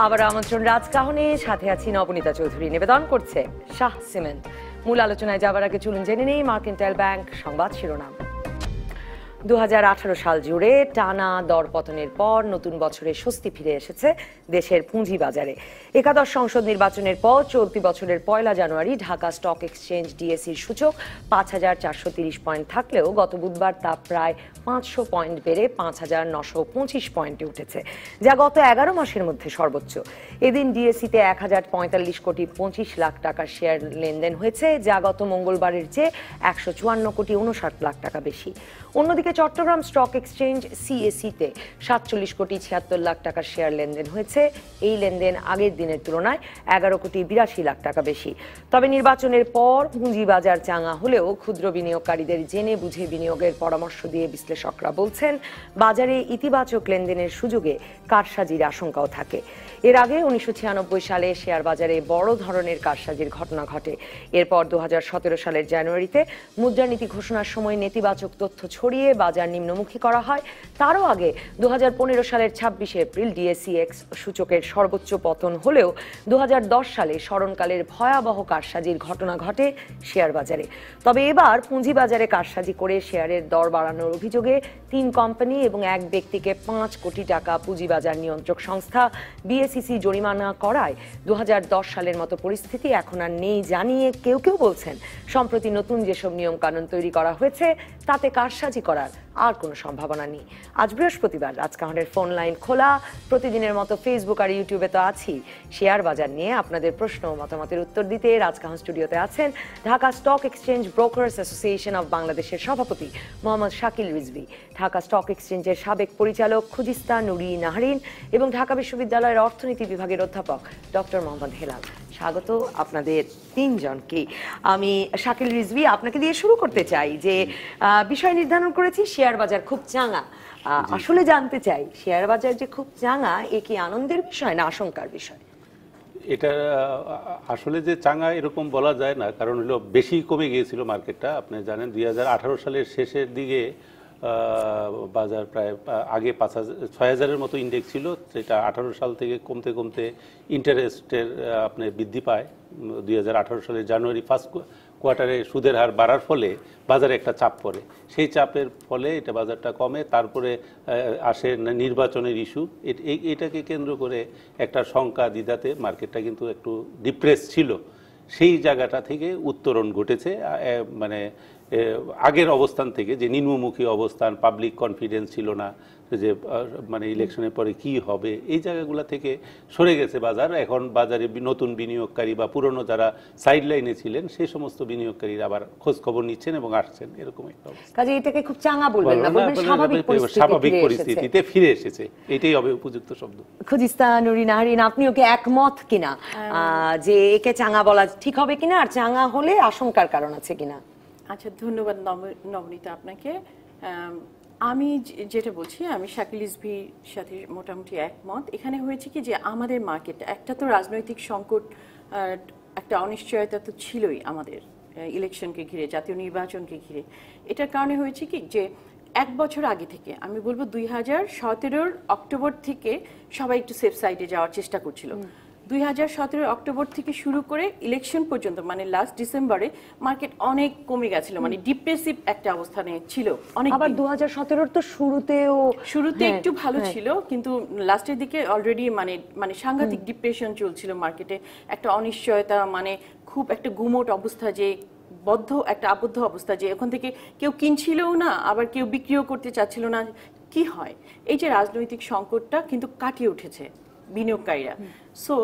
আবার আমন্ত্রণ রাজকাহনে, সাথে আছি নবনীতা চৌধুরী। নিবেদন করছে শাহ সিমেন্ট। মূল আলোচনায় যাবার আগে চলুন জেনে নেই মার্কেন্টাইল ব্যাংক সংবাদ শিরোনাম। 2018 সাল জুড়ে টানা দরপতনের পর নতুন বছরে স্বস্তি ফিরে এসেছে দেশের পুঁজিবাজারে। একাদশ সংসদ নির্বাচনের পর চলতি বছরের 1 জানুয়ারি ঢাকা স্টক এক্সচেঞ্জ ডিএসইর সূচক 5,430 পয়েন্ট থাকলেও গত বুধবার তা প্রায় 500 পয়েন্ট বেড়ে 5,925 পয়েন্টে উঠেছে, যা গত 11 মাসের মধ্যে সর্বোচ্চ। এদিন ডিএসইতে 1,045 কোটি 25 লাখ টাকার শেয়ার লেনদেন হয়েছে, যা গত মঙ্গলবারের চেয়ে 154 কোটি 59 লাখ টাকা বেশি। অন্যদিকে চট্টগ্রাম স্টক এক্সচেঞ্জ সিএসইতে 47 কোটি 76 লাখ টাকার শেয়ার লেনদেন হয়েছে। এই লেনদেন আগের দিনের তুলনায় 11 কোটি 82 লাখ টাকা বেশি। তবে নির্বাচনের পর পুঁজিবাজার চাঙা হলেও ক্ষুদ্র বিনিয়োগকারীদের জেনে বুঝে বিনিয়োগের পরামর্শ দিয়ে বিশ্লেষকরা বলছেন, বাজারে ইতিবাচক লেনদেনের সুযোগে কারসাজির আশঙ্কাও থাকে। এর আগে 1996 সালে শেয়ার বাজারে বড় ধরনের কারসাজির ঘটনা ঘটে। এরপর 2017 সালের জানুয়ারিতে মুদ্রানীতি ঘোষণার সময় নেতিবাচক তথ্য ছড়িয়ে বাজার নিম্নমুখী করা হয়। তারও আগে 2015 সালের 26 এপ্রিল ডিএসইএক্স সূচকের সর্বোচ্চ পতন হলেও 2010 সালে স্মরণকালের ভয়াবহ কারসাজির ঘটনা ঘটে শেয়ার বাজারে। তবে এবার পুঁজিবাজারে কারসাজি করে শেয়ারের দর বাড়ানোর অভিযোগে 3 কোম্পানি এবং 1 ব্যক্তিকে 5 কোটি টাকা পুঁজিবাজার নিয়ন্ত্রক সংস্থা বিএসইসি জরিমানা করায় 2010 সালের মতো পরিস্থিতি এখন আর নেই জানিয়ে কেউ কেউ বলছেন, সম্প্রতি নতুন যেসব নিয়ম কানুন তৈরি করা হয়েছে তাতে কারসাজি করার আর কোনো সম্ভাবনা নেই। আজ বৃহস্পতিবার রাজকাহনের ফোন লাইন খোলা। প্রতিদিনের মতো ফেসবুক আর ইউটিউবে তো আছি। শেয়ার বাজার নিয়ে আপনাদের প্রশ্ন ও মতামতের উত্তর দিতে রাজকাহন স্টুডিওতে আছেন Dhaka stock exchange brokers association of বাংলাদেশের সভাপতি মোহাম্মদ শাকিল রিজভী, ঢাকা স্টক এক্সচেঞ্জের সাবেক পরিচালক খুজিস্তা নুরি নাহরিন এবং ঢাকা বিশ্ববিদ্যালয়ের অর্থনীতি বিভাগের অধ্যাপক ডক্টর মোহাম্মদ হেলাল। স্বাগত আপনাদের তিনজনকে। আমি শাকিল রিজভী আপনাকে দিয়ে শুরু করতে চাই যে বিষয় নির্ধারণ করেছি শেয়ার বাজার খুব চাঙা। আসলে জানতে চাই, শেয়ার বাজার যে খুব চাঙা, এ কি আনন্দের বিষয় না আশঙ্কার বিষয়? এটা আসলে যে চাঙা এরকম বলা যায় না, কারণ হলো বেশি কমে গিয়েছিল মার্কেটটা। আপনি জানেন 2018 সালের শেষের দিকে বাজার প্রায় আগে 6,000-এর মতো ইন্ডেক্স ছিল, সেটা 18 সাল থেকে কমতে কমতে ইন্টারেস্টের আপনি বৃদ্ধি পায়। 2018 সালের জানুয়ারি ফার্স্ট কোয়ার্টারে সুদের হার বাড়ার ফলে বাজারে একটা চাপ পড়ে, সেই চাপের ফলে এটা বাজারটা কমে। তারপরে আসে নির্বাচনের ইস্যু, এটাকে কেন্দ্র করে একটা শঙ্কা দ্বিধাতে মার্কেটটা কিন্তু একটু ডিপ্রেস ছিল। সেই জায়গাটা থেকে উত্তরণ ঘটেছে, মানে আগের অবস্থান থেকে যে নিম্নমুখী অবস্থান, পাবলিক কনফিডেন্স ছিল না যে মানে ইলেকশনের পরে কি হবে, এই জায়গাগুলো থেকে সরে গেছে বাজার। এখন বাজারে নতুন বিনিয়োগকারী বা পুরনো যারা সাইড লাইনে ছিলেন সেই সমস্ত বিনিয়োগকারীরা আবার খোঁজ খবর নিচ্ছেন এবং আসছেন, এরকম একটা অবস্থা। কাজে এটাকে খুব চাঙা বলবেন না, বলবেন স্বাভাবিক পরিস্থিতিতে ফিরে এসেছে, এটাই হবে উপযুক্ত শব্দ। খুজিস্তা নুরি নাহরিন, আপনি ওকে একমত কিনা যে একে চাঙা বলা ঠিক হবে কিনা, আর চাঙা হলে আশঙ্কার কারণ আছে কিনা? আচ্ছা, ধন্যবাদ নবনীতা আপনাকে। আমি যেটা বলছি, আমি শাকিল রিজভীর সাথে মোটামুটি একমত। এখানে হয়েছে কি যে আমাদের মার্কেট একটা তো রাজনৈতিক সংকট, একটা অনিশ্চয়তা তো ছিলই আমাদের ইলেকশনকে ঘিরে, জাতীয় নির্বাচনকে ঘিরে। এটার কারণে হয়েছে কি যে 1 বছর আগে থেকে, আমি বলবো 2017 অক্টোবর থেকে সবাই একটু সেফ সাইডে যাওয়ার চেষ্টা করছিল। 2017 অক্টোবর থেকে শুরু করে ইলেকশন পর্যন্ত, মানে লাস্ট ডিসেম্বরে মার্কেট অনেক কমে গেছিল, মানে ডিপ্রেসিভ একটা অবস্থানে ছিল অনেক। আবার 2017 তো শুরুতে একটু ভালো ছিল, কিন্তু লাস্টের দিকে অলরেডি মানে সাংঘাতিক ডিপ্রেশন চলছিল মার্কেটে, একটা অনিশ্চয়তা, মানে খুব একটা গুমোট অবস্থা, যে একটা আবদ্ধ অবস্থা, যে ওখান থেকে কেউ কিনছিলও না, আবার কেউ বিক্রিও করতে চাচ্ছিল না। কি হয়, এই যে রাজনৈতিক সংকটটা কিন্তু কাটিয়ে উঠেছে বিনিয়োগকারীরা। সো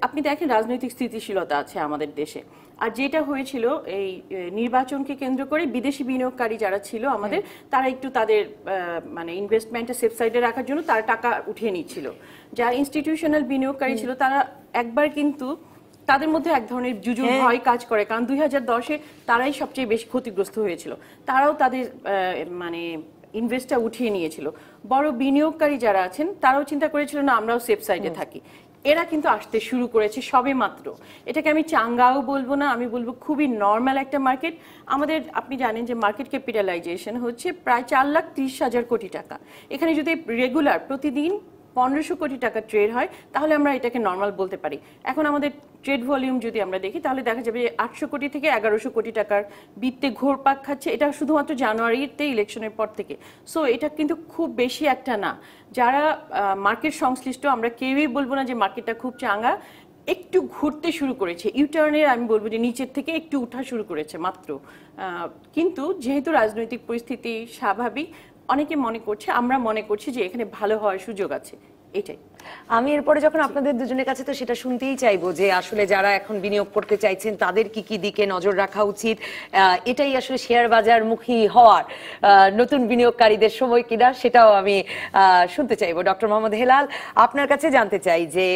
আপনি দেখেন রাজনৈতিক স্থিতিশীলতা আছে আমাদের দেশে। আর যেটা হয়েছিল এই নির্বাচনকে কেন্দ্র করে বিদেশি বিনিয়োগকারী যারা ছিল আমাদের, তারা একটু তাদের মানে ইনভেস্টমেন্টটা সেফ সাইডে রাখার জন্য তারা টাকা উঠিয়ে নিচ্ছিল। যারা ইনস্টিটিউশনাল বিনিয়োগকারী ছিল তারা একবার কিন্তু তাদের মধ্যে এক ধরনের জুজুর ভয় কাজ করে, কারণ 2010-এ তারাই সবচেয়ে বেশি ক্ষতিগ্রস্ত হয়েছিল। তারাও তাদের মানে ইনভেস্টটা উঠিয়ে নিয়েছিল। বড় বিনিয়োগকারী যারা আছেন তারাও চিন্তা করেছিল না আমরাও সেফ সাইডে থাকি। এরা কিন্তু আসতে শুরু করেছে সবে মাত্র। এটাকে আমি চাঙ্গাও বলবো না, আমি বলবো খুবই নর্মাল একটা মার্কেট আমাদের। আপনি জানেন যে মার্কেট ক্যাপিটালাইজেশন হচ্ছে প্রায় 4,30,000 কোটি টাকা। এখানে যদি রেগুলার প্রতিদিন 1500 কোটি টাকা ট্রেড হয় তাহলে আমরা এটাকে নর্মাল বলতে পারি। এখন আমাদের ট্রেড ভলিউম যদি আমরা দেখি তাহলে দেখা যাবে যে 800 কোটি থেকে 1100 কোটি টাকার বৃত্তে ঘোরপাক খাচ্ছে, এটা শুধুমাত্র জানুয়ারিতে ইলেকশনের পর থেকে। সো এটা কিন্তু খুব বেশি একটা না। যারা মার্কেট সংশ্লিষ্ট আমরা কেউই বলবো না যে মার্কেটটা খুব চাঙ্গা, একটু ঘুরতে শুরু করেছে, ইউটার্নের আমি বলবো যে নিচের থেকে একটু উঠা শুরু করেছে মাত্র। কিন্তু যেহেতু রাজনৈতিক পরিস্থিতি স্বাভাবিক, অনেকে মনে করছে, আমরা মনে করছি যে এখানে ভালো হওয়ার সুযোগ আছে, এটাই। আমি এরপরে যখন আপনাদের দুজনের কাছে তো সেটা শুনতেই চাইবো যে আসলে যারা এখন বিনিয়োগ করতে চাইছেন তাদের কি কি দিকে নজর রাখা উচিত, এটাই আসলে শেয়ার বাজার মুখী হওয়ার নতুন বিনিয়োগকারীদের সময় কিনা, সেটাও আমি শুনতে চাইবো। ডক্টর মোহাম্মদ হেলাল, আপনার কাছে জানতে চাই যে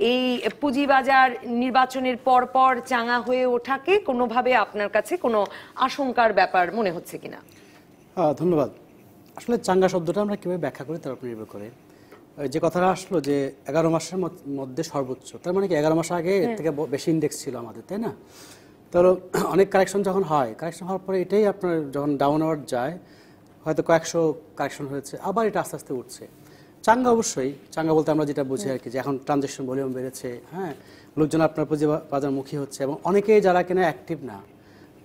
এই পুঁজিবাজার নির্বাচনের পর পর চাঙা হয়ে ওঠাকে কোনোভাবে আপনার কাছে কোনো আশঙ্কার ব্যাপার মনে হচ্ছে কিনা? ধন্যবাদ। আসলে চাঙ্গা শব্দটা আমরা কিভাবে ব্যাখ্যা করি তার উপর নির্ভর করে। যে কথাটা আসলো যে 11 মাসের মধ্যে সর্বোচ্চ, তার মানে কি 11 মাস আগে এর থেকে বেশি ইন্ডেক্স ছিল আমাদের, তাই না? তো অনেক কারেকশন যখন হয়, কারেকশন হওয়ার পরে এটাই আপনার যখন ডাউন আওয়ার্ড যায়, হয়তো কয়েকশো কারেকশন হয়েছে, আবার এটা আস্তে আস্তে উঠছে। চাঙ্গা অবশ্যই, চাঙ্গা বলতে আমরা যেটা বুঝি আর কি, যে এখন ট্রানজ্যাকশন ভলিউম বেড়েছে, হ্যাঁ, লোকজন আপনার পুঁজিবাজারমুখী হচ্ছে, এবং অনেকেই যারা কিনা অ্যাক্টিভ না,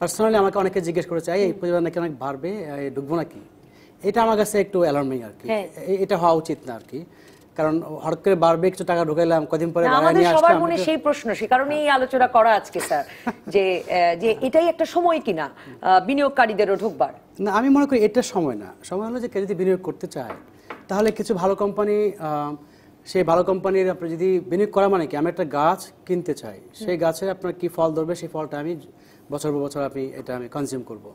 পার্সোনালি আমাকে অনেকে জিজ্ঞেস করেছে এই পুঁজিবাজার নাকি অনেক বাড়বে, ঢুকবো নাকি? এটা আমার কাছে একটু অ্যালার্মিং আর কি, এটা হওয়া উচিত না আর কি। কারণ হঠাৎ করে বাড়বে, কিছু টাকা ঢুকাইলাম, কদিন পরে আমাদের সবার মনে সেই প্রশ্ন, সে কারণে এই আলোচনা করা আজকে স্যার, যে এটাই একটা সময় কিনা বিনিয়োগকারীদেরও ঢুকবার। না, আমি মনে করি এটা সময় না। সময় হলো যে কেউ যদি বিনিয়োগ করতে চায় তাহলে কিছু ভালো কোম্পানি, সেই ভালো কোম্পানির আপনি যদি বিনিয়োগ করা, মানে কি আমি একটা গাছ কিনতে চাই, সেই গাছের আপনার কি ফল ধরবে, সেই ফলটা আমি বছর পর বছর আমি কনজিউম করব,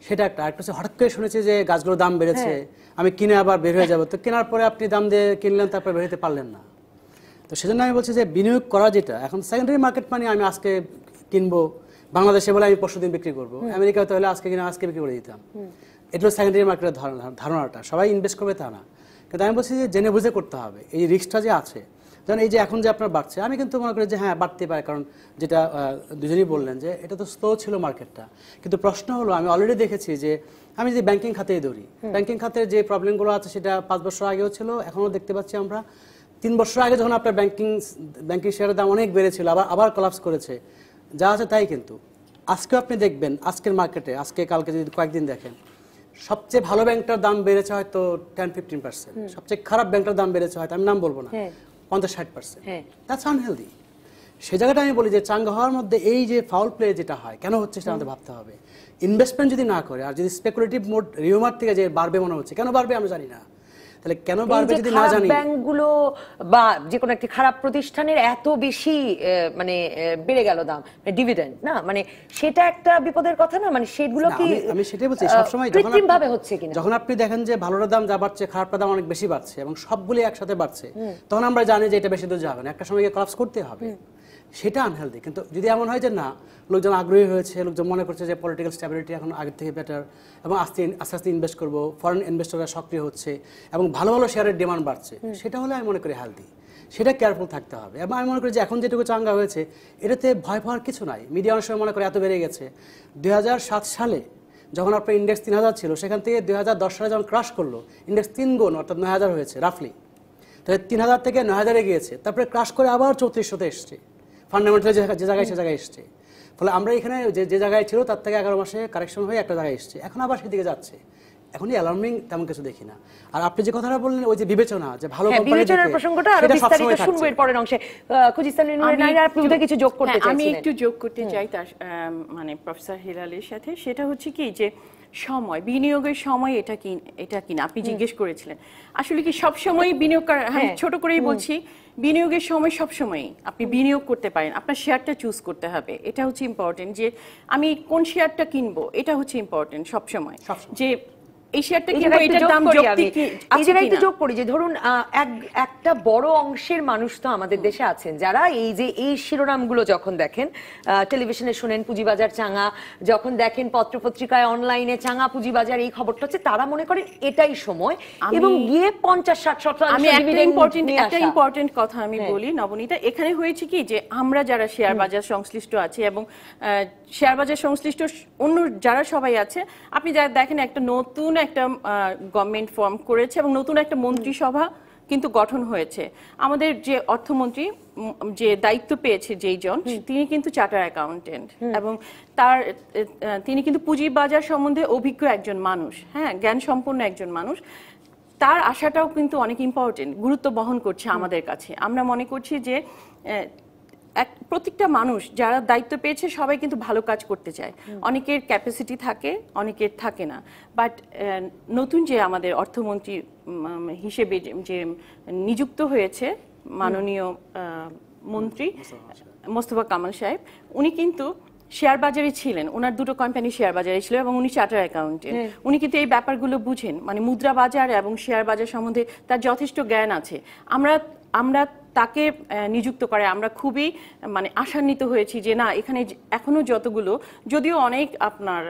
সেটা একটা। আরেকটা হচ্ছে হঠাৎ করে শুনেছি যে গাছগুলোর দাম বেড়েছে, আমি কিনে আবার বের হয়ে যাবো, তো কেনার পরে আপনি দাম দিয়ে কিনলেন, তারপরে বের হতে পারলেন না। তো সেজন্য আমি বলছি যে বিনিয়োগ করা যেটা এখন সেকেন্ডারি মার্কেট, মানে আমি আজকে কিনবো বাংলাদেশে বলে আমি পরশু দিন বিক্রি করবো, আমেরিকাতে হলে আজকে কিনে আজকে বিক্রি করে দিতাম, এটা হলো সেকেন্ডারি মার্কেটের ধারণাটা। সবাই ইনভেস্ট করবে তা না, কিন্তু আমি বলছি যে জেনে বুঝে করতে হবে। এই রিস্কটা যে আছে, যেমন এই যে এখন যে আপনার বাড়ছে, আমি কিন্তু মনে করি যে হ্যাঁ বাড়তে পারে, কারণ যেটা দুজনেই বললেন যে এটা তো স্লো ছিল মার্কেটটা। কিন্তু প্রশ্ন হলো, আমি অলরেডি দেখেছি যে আমি যদি ব্যাংকিং খাতেই ধরি, ব্যাংকিং খাতের যে প্রবলেমগুলো আছে সেটা 5 বছর আগেও ছিল, এখনও দেখতে পাচ্ছি আমরা। 3 বছর আগে যখন আপনার ব্যাংকিং শেয়ারের দাম অনেক বেড়েছিল, আবার কোলাপস করেছে, যা আছে তাই। কিন্তু আজকেও আপনি দেখবেন, আজকের মার্কেটে, আজকে কালকে যদি কয়েকদিন দেখেন, সবচেয়ে ভালো ব্যাংকটার দাম বেড়েছে হয়তো 10-15%, সবচেয়ে খারাপ ব্যাংকটার দাম বেড়েছে হয়তো, আমি নাম বলবো না, 50-60%। That's unhealthy. সে জায়গাটা আমি বলি যে চাঙ্গা হওয়ার মধ্যে এই যে ফাউল প্লে যেটা হয়, কেন হচ্ছে সেটা আমাদের ভাবতে হবে। ইনভেস্টমেন্ট যদি না করে, আর যদি স্পেকুলেটিভ মোড রিউমার থেকে যে বাড়বে মনে হচ্ছে, কেন বাড়বে আমি জানি না, তাহলে কেন বাড়বে যদি না জানি। ব্যাংকগুলো বা যে কোনো একটি খারাপ প্রতিষ্ঠানের এত বেশি মানে বেড়ে গেল দাম, ডিভিডেন্ড না, মানে সেটা একটা বিপদের কথা না, মানে সেগুলো কি আমি সেটাই বলছি, সবসময় কৃত্রিম ভাবে হচ্ছে কিনা। যখন আপনি দেখেন যে ভালোটার দাম যা বাড়ছে, খারাপটার দাম অনেক বেশি বাড়ছে, এবং সবগুলি একসাথে বাড়ছে, তখন আমরা জানি যে এটা বেশি দূর যাবে না, একটা সময় কলাপস করতে হবে, সেটা আনহেলদি। কিন্তু যদি এমন হয় যে না, লোকজন আগ্রহী হয়েছে, লোকজন মনে করছে যে পলিটিক্যাল স্ট্যাবিলিটি এখন আগের থেকে বেটার, এবং আস্তে আস্তে ইনভেস্ট করবো, ফরেন ইনভেস্টররা সক্রিয় হচ্ছে, এবং ভালো ভালো শেয়ারের ডিমান্ড বাড়ছে, সেটা হলে আমি মনে করি হেলদি, সেটা কেয়ারফুল থাকতে হবে। এবং আমি মনে করি যে এখন যেটুকু চাঙ্গা হয়েছে, এটাতে ভয় পাওয়ার কিছু নাই। মিডিয়া অনেক সময় মনে করে এত বেড়ে গেছে। 2007 সালে যখন আপনার ইন্ডেক্স 3000 ছিল, সেখান থেকে 2010 সালে যখন ক্রাশ করলো, ইন্ডেক্স 3 গুণ অর্থাৎ 9000 হয়েছে রাফলি। তাহলে 3000 থেকে 9000-এ গিয়েছে, তারপরে ক্রাশ করে আবার 3400-তে এসছে, ফান্ডামেন্টাল যে জায়গায় সে জায়গায় এসছে। ফলে আমরা এখানে যে জায়গায় ছিল তার থেকে 11 মাসে কারেকশন হয়ে একটা জায়গায় এসছে, এখন আবার সেদিকে যাচ্ছে। এখনই অ্যালার্মিং তেমন কিছু দেখি না। আর আপনি যে কথাটা বললেন, ওই যে বিবেচনা, যে ভালো কোম্পানি, বিবেচনার প্রসঙ্গটা আরো বিস্তারিত শুনবো এর পরের অংশে। খুজিস্তান নাইরা, আপনি যদি কিছু যোগ করতে চাইছেন। আমি একটু যোগ করতে চাই তার মানে প্রফেসর হেলালের সাথে। সেটা হচ্ছে কি যে সময়, বিনিয়োগের সময় এটা কিনা আপনি জিজ্ঞেস করেছিলেন। আসলে কি সব সময় বিনিয়োগ, হ্যাঁ ছোট করেই বলছি, বিনিয়োগের সময় সব সময় আপনি বিনিয়োগ করতে পারেন, আপনার শেয়ারটা চুজ করতে হবে, এটা হচ্ছে ইম্পর্টেন্ট। যে আমি কোন শেয়ারটা কিনবো, এটা হচ্ছে ইম্পর্টেন্ট সব সময়। যে এই শেয়ারটা কিনবো, এটার দাম যৌক্তিক এই জায়গায় একটু যোগ করি যে ধরুন একটা বড় অংশের মানুষ তো আমাদের দেশে আছেন যারা এই শিরোনামগুলো যখন দেখেন, টেলিভিশনে শুনেন পুঁজিবাজার চাঙা, যখন দেখেন পত্রপত্রিকায় অনলাইনে চাঙা পুঁজিবাজার, এই খবরটা হচ্ছে তারা মনে করেন এটাই সময়, এবং গিয়ে 50-60%। আমি একটা ইম্পর্টেন্ট কথা আমি বলি নবনীতা, এখানে হয়েছে কি যে আমরা যারা শেয়ার বাজার সংশ্লিষ্ট আছি এবং শেয়ার বাজার সংশ্লিষ্ট অন্য যারা সবাই আছে, আপনি যা দেখেন একটা নতুন একটা গভর্নমেন্ট ফর্ম করেছে এবং নতুন একটা মন্ত্রিসভা কিন্তু গঠন হয়েছে। আমাদের যে অর্থমন্ত্রী যে দায়িত্ব পেয়েছে যেইজন, তিনি কিন্তু চার্টার অ্যাকাউন্টেন্ট এবং তিনি কিন্তু পুঁজিবাজার সম্বন্ধে অভিজ্ঞ একজন মানুষ, হ্যাঁ, জ্ঞান সম্পন্ন একজন মানুষ। তার আশাটাও কিন্তু অনেক ইম্পর্টেন্ট, গুরুত্ব বহন করছে আমাদের কাছে। আমরা মনে করছি যে প্রত্যেকটা মানুষ যারা দায়িত্ব পেয়েছে সবাই কিন্তু ভালো কাজ করতে চায়। অনেকের ক্যাপাসিটি থাকে, অনেকের থাকে না। বাট নতুন যে আমাদের অর্থমন্ত্রী হিসেবে যে নিযুক্ত হয়েছে মাননীয় মন্ত্রী মোস্তফা কামাল সাহেব, উনি কিন্তু শেয়ার বাজারে ছিলেন, ওনার দুটো কোম্পানি শেয়ার বাজারে ছিল এবং উনি চার্টার অ্যাকাউন্টেন্ট। উনি কিন্তু এই ব্যাপারগুলো বুঝেন, মানে মুদ্রা বাজার এবং শেয়ার বাজার সম্বন্ধে তার যথেষ্ট জ্ঞান আছে। আমরা তাকে নিযুক্ত করে আমরা খুবই মানে আশান্বিত হয়েছি যে না, এখানে এখনো যতগুলো, যদিও অনেক আপনার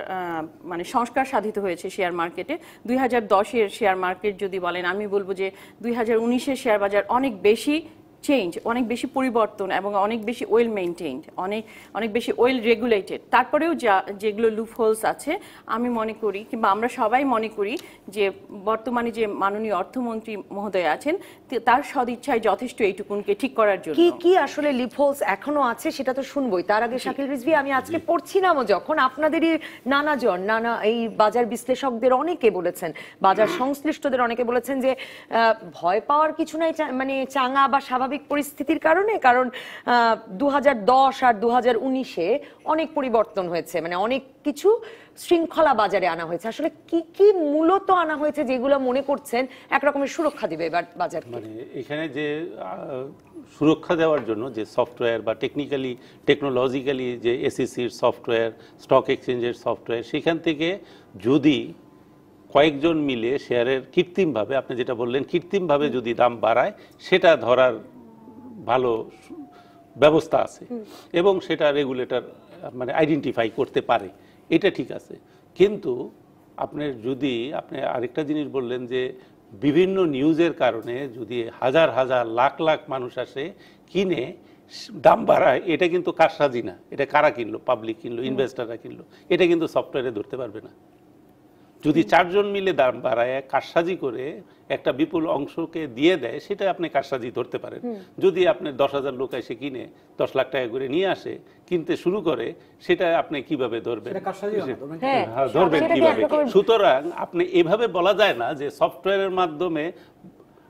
মানে সংস্কার সাধিত হয়েছে শেয়ার মার্কেটে। 2010-এর শেয়ার মার্কেট যদি বলেন, আমি বলবো যে 2019-এর শেয়ার বাজার অনেক বেশি চেঞ্জ, অনেক বেশি পরিবর্তন এবং অনেক বেশি ওয়েল মেইনটেইনড, অনেক বেশি ওয়েল রেগুলেটেড। তারপরেও যেগুলো লুপহোলস আছে, আমি মনে করি কিংবা আমরা সবাই মনে করি যে বর্তমানে যে মাননীয় অর্থমন্ত্রী মহোদয় আছেন তার সদিচ্ছায় যথেষ্ট এইটুকুনকে ঠিক করার জন্য। কি আসলে লিপহোলস এখনো আছে সেটা তো শুনবই। তার আগে শাকিল রিজভী, আমি আজকে পড়ছিলাম যখন আপনাদেরই নানা এই বাজার বিশ্লেষকদের অনেকে বলেছেন, বাজার সংশ্লিষ্টদের অনেকে বলেছেন যে ভয় পাওয়ার কিছু নাই, মানে চাঙা বা স্বাভাবিক পরিস্থিতির কারণে, কারণ 2010 আর 2019-এ অনেক পরিবর্তন হয়েছে, মানে অনেক কিছু শৃঙ্খলা বাজারে আনা হয়েছে। আসলে কি মূলত আনা হয়েছে যেগুলো মনে করছেন একরকমের সুরক্ষা দিবে এবার বাজার? মানে এখানে যে সুরক্ষা দেওয়ার জন্য যে সফটওয়্যার বা টেকনোলজিক্যালি যে এসইসির সফটওয়্যার, স্টক এক্সচেঞ্জের সফটওয়্যার, সেখান থেকে যদি কয়েকজন মিলে শেয়ারের কৃত্রিমভাবে, আপনি যেটা বললেন কৃত্রিমভাবে যদি দাম বাড়ায়, সেটা ধরার ভালো ব্যবস্থা আছে এবং সেটা রেগুলেটর মানে আইডেন্টিফাই করতে পারে, এটা ঠিক আছে। কিন্তু আপনি আরেকটা জিনিস বললেন যে বিভিন্ন নিউজের কারণে যদি হাজার হাজার লাখ লাখ মানুষ আসে কিনে দাম বাড়ায়, এটা কিন্তু কারসাজি না। এটা কারা কিনলো? পাবলিক কিনলো, ইনভেস্টাররা কিনলো। এটা কিন্তু সফটওয়্যারে ধরতে পারবে না। যদি 4 জন মিলে দাম বাড়ায় কারসাজি করে একটা বিপুল অংশকে দিয়ে দেয়, সেটা আপনি কারসাজি ধরতে পারেন। যদি আপনি 10,000 লোক এসে কিনে 10 লাখ টাকা করে নিয়ে আসে, কিনতে শুরু করে, সেটা আপনি কিভাবে ধরবেন? ধরবেন কিভাবে? সুতরাং আপনি এভাবে বলা যায় না যে সফটওয়্যারের মাধ্যমে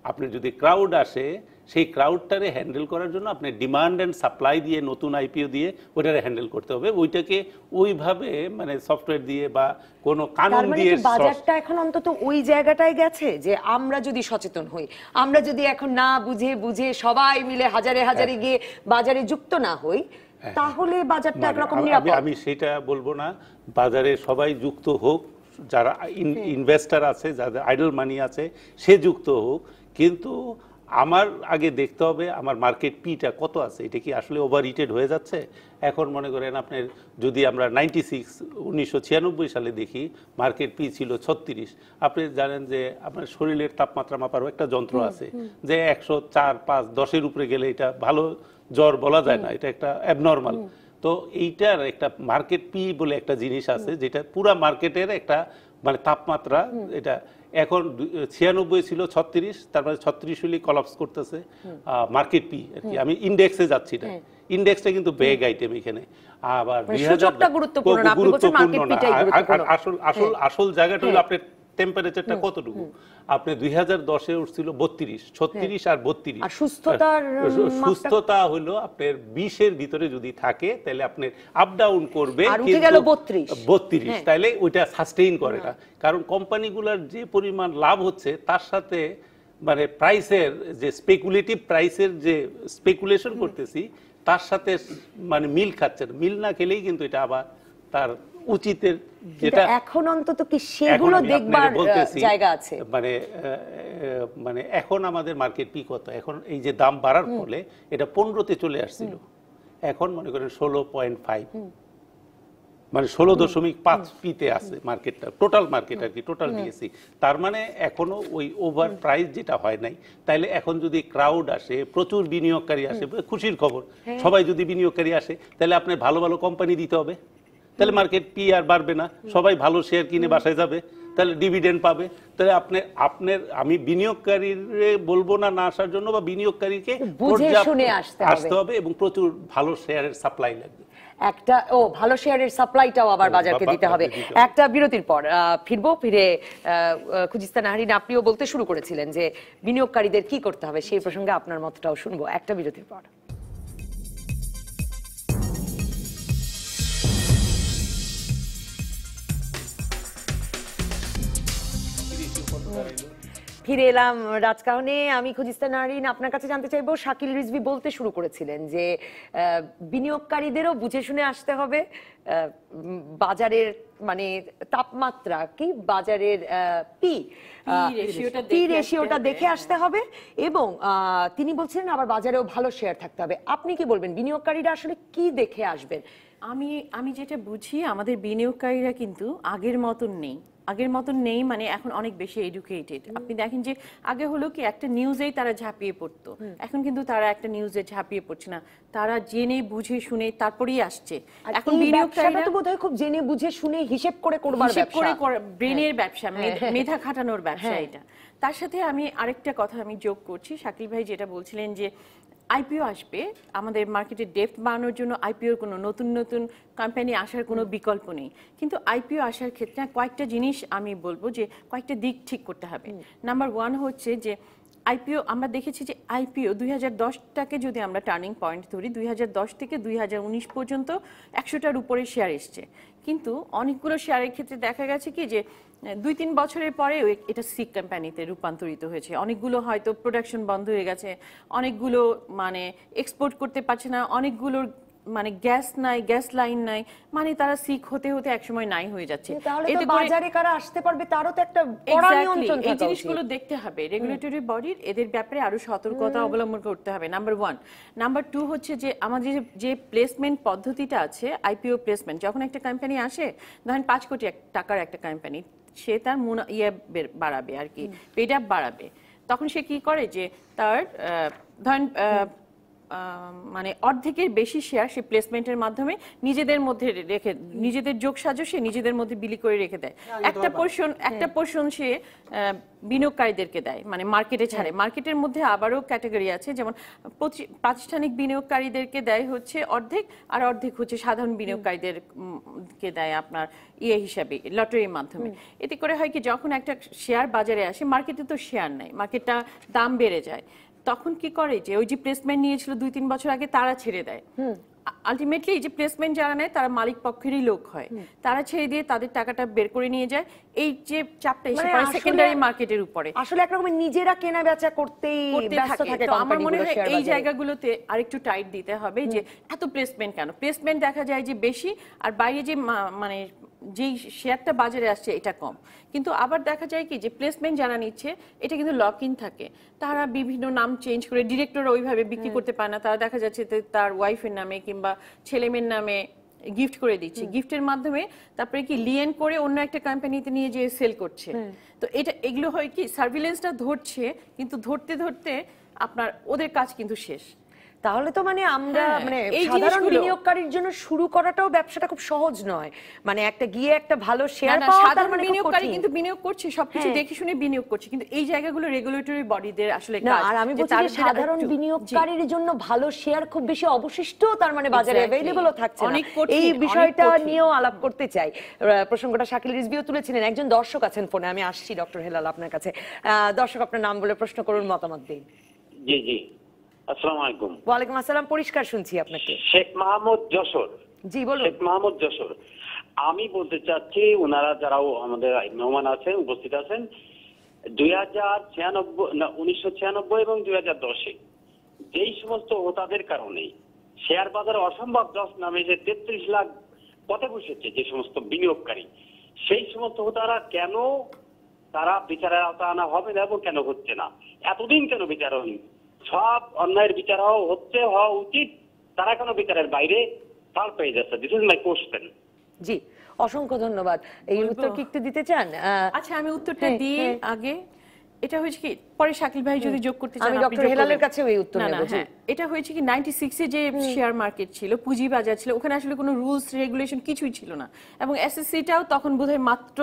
আপনি যদি ক্রাউড আসে, সেই ক্রাউডটারে হ্যান্ডেল করার জন্য আপনি ডিমান্ড অ্যান্ড সাপ্লাই দিয়ে, নতুন আইপিও দিয়ে ওইটারে হ্যান্ডেল করতে হবে। ওইটাকে ওইভাবে মানে সফটওয়্যার দিয়ে বা কোনো কানুন দিয়ে। বাজারটা এখন অন্তত ওই জায়গাটায় গেছে যে আমরা যদি সচেতন হই, আমরা যদি এখন না বুঝে সবাই মিলে হাজারে হাজারে গিয়ে বাজারে যুক্ত না হই, তাহলে বাজারটা একরকম নিরাপদ। আমি সেটা বলবো না, বাজারে সবাই যুক্ত হোক, যারা ইনভেস্টার আছে, যাদের আইডল মানি আছে, সে যুক্ত হোক। কিন্তু আমার আগে দেখতে হবে আমার মার্কেট পিটা কত আছে, এটা কি আসলে ওভার রিটেড হয়ে যাচ্ছে? এখন মনে করেন আপনার যদি আমরা 1996 সালে দেখি, মার্কেট পি ছিল 36। আপনি জানেন যে আপনার শরীরের তাপমাত্রা মাপারও একটা যন্ত্র আছে, যে 104, 5, 10-এর উপরে গেলে এটা ভালো জ্বর বলা যায় না, এটা একটা অ্যাবনর্মাল। তো এইটার একটা মার্কেট পি বলে একটা জিনিস আছে, যেটা পুরা মার্কেটের একটা মানে তাপমাত্রা। এটা এখন 96 ছিল 36, তারপরে 36 হলে কলাপস করতেছে মার্কেট পি আর কি। আমি ইন্ডেক্সে যাচ্ছি না, ইন্ডেক্সটা কিন্তু ব্যাগ আইটেম এখানে। আবার 2000 গুরুত্বপূর্ণ না, আসল জায়গাটা হলো আপনার টেম্পারেচারটা কতটুকু। আপনি 2010-এ উঠছিল 32, 36 আর 32। আর সুস্থতা হলো আপনার 20-এর ভিতরে যদি থাকে, তাহলে আপনি আপ ডাউন করবে, কিন্তু 32 তাহলে ওইটা সাস্টেইন করে না। কারণ কোম্পানিগুলোর যে পরিমাণ লাভ হচ্ছে, তার সাথে মানে প্রাইসের যে স্পেকুলেটিভ প্রাইসের যে স্পেকুলেশন করতেছি, তার সাথে মানে মিল খাচ্ছে না। মিল না খেলেই কিন্তু এটা আবার তার উচিতের, যেটা এখন অন্তত কি সেগুলো দেখবার জায়গা আছে। মানে এখন আমাদের মার্কেট পি কত? এখন এই যে দাম বাড়ার ফলে এটা 15-তে চলে আসছিল, এখন মনে করেন 16.5, মানে 16.5 পিতে আছে মার্কেটটা, টোটাল মার্কেট আর কি, টোটাল ডিএসসি। তার মানে এখনো ওই ওভার প্রাইস যেটা হয় নাই। তাইলে এখন যদি ক্রাউড আসে, প্রচুর বিনিয়োগকারী আসে, খুশির খবর, সবাই যদি বিনিয়োগকারী আসে, তাহলে আপনার ভালো ভালো কোম্পানি দিতে হবে, তাহলে মার্কেট পি আর বাড়বে না, সবাই ভালো শেয়ার কিনে বাসায় যাবে। তাহলে ডিভিডেন্ড পাবে। তাহলে আমি বিনিয়োগকারীরে বলবো না না আসার জন্য, বা বিনিয়োগকারীকে বুঝে শুনে আসতে হবে এবং প্রচুর ভালো শেয়ারের সাপ্লাই লাগবে। একটা ভালো শেয়ারের সাপ্লাইটাও আবার বাজারকে দিতে হবে। একটা বিরতির পর ফিরে খুজিস্তা নাহারিন, আপনিও বলতে শুরু করেছিলেন যে বিনিয়োগকারীদের কি করতে হবে, সেই প্রসঙ্গে আপনার মতটাও শুনবো একটা বিরতির পর। ফিরে এলাম রাজকাহনে। আমি খুজিস্তা নাহারিন, আপনার কাছে জানতে চাইবো, শাকিল রিজভী বলতে শুরু করেছিলেন যে বিনিয়োগকারীদেরও বুঝে শুনে আসতে হবে, বাজারের মানে তাপমাত্রা কি, বাজারের পি রেশিওটা দেখে আসতে হবে, এবং তিনি বলছিলেন আবার বাজারেও ভালো শেয়ার থাকতে হবে। আপনি কি বলবেন, বিনিয়োগকারীরা আসলে কি দেখে আসবেন? আমি যেটা বুঝি, আমাদের বিনিয়োগকারীরা কিন্তু আগের মতন নেই, মানে এখন অনেক বেশি এডুকেটেড। আপনি দেখেন যে আগে হলো কি একটা নিউজেই তারা ঝাঁপিয়ে পড়তো, এখন কিন্তু তারা একটা নিউজে ঝাঁপিয়ে পড়ছে না, তারা জেনে বুঝে শুনে তারপরেই আসছে। এখন বিনিয়োগকারীরা তো বোধহয় খুব জেনে বুঝে শুনে হিসেব করে ব্রেনের ব্যবসা, মেধা খাটানোর ব্যবসা এটা। তার সাথে আমি আরেকটা কথা আমি যোগ করছি, শাকিল ভাই যেটা বলছিলেন যে আইপিও আসবে, আমাদের মার্কেটের ডেপথ বাড়ানোর জন্য আইপিওর কোনো নতুন কোম্পানি আসার কোনো বিকল্প নেই। কিন্তু আইপিও আসার ক্ষেত্রে কয়েকটা জিনিস আমি বলবো যে কয়েকটা দিক ঠিক করতে হবে। নাম্বার 1 হচ্ছে যে আইপিও, আমরা দেখেছি যে আইপিও 2010টাকে যদি আমরা টার্নিং পয়েন্ট ধরি, 2010 থেকে 2019 পর্যন্ত 100টার উপরে শেয়ার এসছে, কিন্তু অনেকগুলো শেয়ারের ক্ষেত্রে দেখা গেছে কি যে 2-3 বছরের পরে এটা সিক কোম্পানিতে রূপান্তরিত হয়েছে। অনেকগুলো হয়তো প্রোডাকশন বন্ধ হয়ে গেছে, অনেকগুলো মানে এক্সপোর্ট করতে পারছে না, অনেকগুলোর মানে গ্যাস নাই, গ্যাস লাইন নাই, মানে তারা সিক হতে একসময় নাই হয়ে যাচ্ছে। এতে বাজারে কারা আসতে পারবে তারও তো একটা কড়া নিয়ন্ত্রণ থাকা উচিত। এই জিনিসগুলো দেখতে হবে, রেগুলেটরি বডির এদের ব্যাপারে আরো সতর্কতা অবলম্বন করতে হবে, নাম্বার 1। নাম্বার 2 হচ্ছে যে আমাদের যে প্লেসমেন্ট পদ্ধতিটা আছে, আইপিও প্লেসমেন্ট, যখন একটা কোম্পানি আসে, ধরেন 5 কোটি টাকার একটা কোম্পানি, সে তার বাড়াবে আর কি, পেড আপ বাড়াবে, তখন সে কি করে যে তার ধরেন মানে অর্ধেকের বেশি শেয়ার সে প্লেসমেন্টের মাধ্যমে নিজেদের মধ্যে রেখে, নিজেদের যোগসাজশে নিজেদের মধ্যে বিলি করে রেখে দেয়। একটা পোর্শন সে বিনিয়োগকারীদেরকে দেয়, মানে মার্কেটে ছাড়ে। মার্কেটের মধ্যে আবারও ক্যাটাগরি আছে, যেমন প্রাতিষ্ঠানিক বিনিয়োগকারীদেরকে দেয় হচ্ছে অর্ধেক, আর অর্ধেক হচ্ছে সাধারণ বিনিয়োগকারীদেরকে দেয় আপনার হিসাবে লটারির মাধ্যমে। এতে করে হয় কি, যখন একটা শেয়ার বাজারে আসে, মার্কেটে তো শেয়ার নাই, মার্কেটটা দাম বেড়ে যায়, তখন কি করে যে ওই যে প্লেসমেন্ট নিয়েছিল 2-3 বছর আগে, তারা ছেড়ে দেয়। আলটিমেটলি এই যে প্লেসমেন্ট যারা নেয় তারা মালিক পক্ষেরই লোক হয়, তারা ছেড়ে দিয়ে তাদের টাকাটা বের করে নিয়ে যায়। এই যে চাপটা এসে পড়ে সেকেন্ডারি মার্কেটের উপরে, আসলে একরকম নিজেরা কেনা বেচা করতেই ব্যস্ত থাকে। তো আমার মনে হয় এই জায়গাগুলোতে আরেকটু টাইট দিতে হবে যে এত প্লেসমেন্ট কেন, প্লেসমেন্ট দেখা যায় যে বেশি, আর বাইরে যে মানে যেই শেয়ারটা বাজারে আসছে এটা কম। কিন্তু আবার দেখা যায় কি যে প্লেসমেন্ট যারা নিচ্ছে এটা কিন্তু লক ইন থাকে, তারা বিভিন্ন নাম চেঞ্জ করে, ডিরেক্টর ওইভাবে বিক্রি করতে পারে না, তারা দেখা যাচ্ছে তার ওয়াইফের নামে কিংবা ছেলেমেয়ের নামে গিফট করে দিচ্ছে, গিফটের মাধ্যমে তারপরে কি লিয়েন করে অন্য একটা কোম্পানিতে নিয়ে যেয়ে সেল করছে। তো এগুলো হয় কি, সার্ভিলেন্সটা ধরছে, কিন্তু ধরতে ধরতে আপনার ওদের কাজ কিন্তু শেষ। তাহলে তো মানে আমরা মানে সাধারণ বিনিয়োগকারীর জন্য শুরু করাটাও ব্যবসাটা খুব সহজ নয়, মানে একটা গিয়ে একটা ভালো শেয়ার পাওয়া, তার মানে বিনিয়োগকারী কিন্তু বিনিয়োগ করছে, সবকিছু দেখে শুনে বিনিয়োগ করছে, কিন্তু এই জায়গাগুলো রেগুলেটরি বডিদের আসলে কাজ। আর আমি বলছি যে সাধারণ বিনিয়োগকারীর জন্য ভালো শেয়ার খুব বেশি অবশিষ্ট, তার মানে বাজারে अवेलेबलও থাকছে না, এই বিষয়টা নিয়েও আলাপ করতে চাই। প্রসঙ্গটা শাকিল রিজভীও তুলেছিলেন। একজন দর্শক আছেন ফোনে, আমি আসছি ডক্টর হেলাল আপনার কাছে। দর্শক আপনার নাম বলে প্রশ্ন করুন, মতামত দিন। জি জি, আসসালামু আলাইকুম। ওয়ালাইকুম আসসালাম, পরিষ্কার শুনছি আপনাকে। শেখ মাহমুদ যশোর। জি বলুন। শেখ মাহমুদ যশোর। আমি বলতে চাচ্ছি, ওনারা যারাও আমাদের মেহমান আছেন, উপস্থিত আছেন, 1996 এবং 2010-এ যেই সমস্ত ওতাদের কারণে শেয়ার বাজার অসম্ভব দশ নামে যে 33 লাখ পথে বসেছে যে সমস্ত বিনিয়োগকারী, সেই সমস্ত ওতারা কেন তারা বিচারের আওতা আনা হবে না এবং কেন হচ্ছে না? এতদিন কেন বিচার হয়নি? সব অন্যায়ের বিচার হওয়া উচিত, তারা কেন বিচারের বাইরে পার পেয়ে যাচ্ছে? This is my question. জি, অসংখ্য ধন্যবাদ। এই উত্তর কি একটু দিতে চান? আচ্ছা, আমি উত্তরটা দিই আগে। এটা হয়েছে কি, পরে শাকিল ভাই যদি যোগ করতে চান, আমি ডক্টর হেলালের কাছে এই উত্তর নেব। এটা হয়েছে কি 96-এ যে শেয়ার মার্কেট ছিল, পুঁজি বাজার ছিল, ওখানে আসলে কোনো রুলস রেগুলেশন কিছুই ছিল না, এবং এসএসসিটাও তখন বোধহয় মাত্র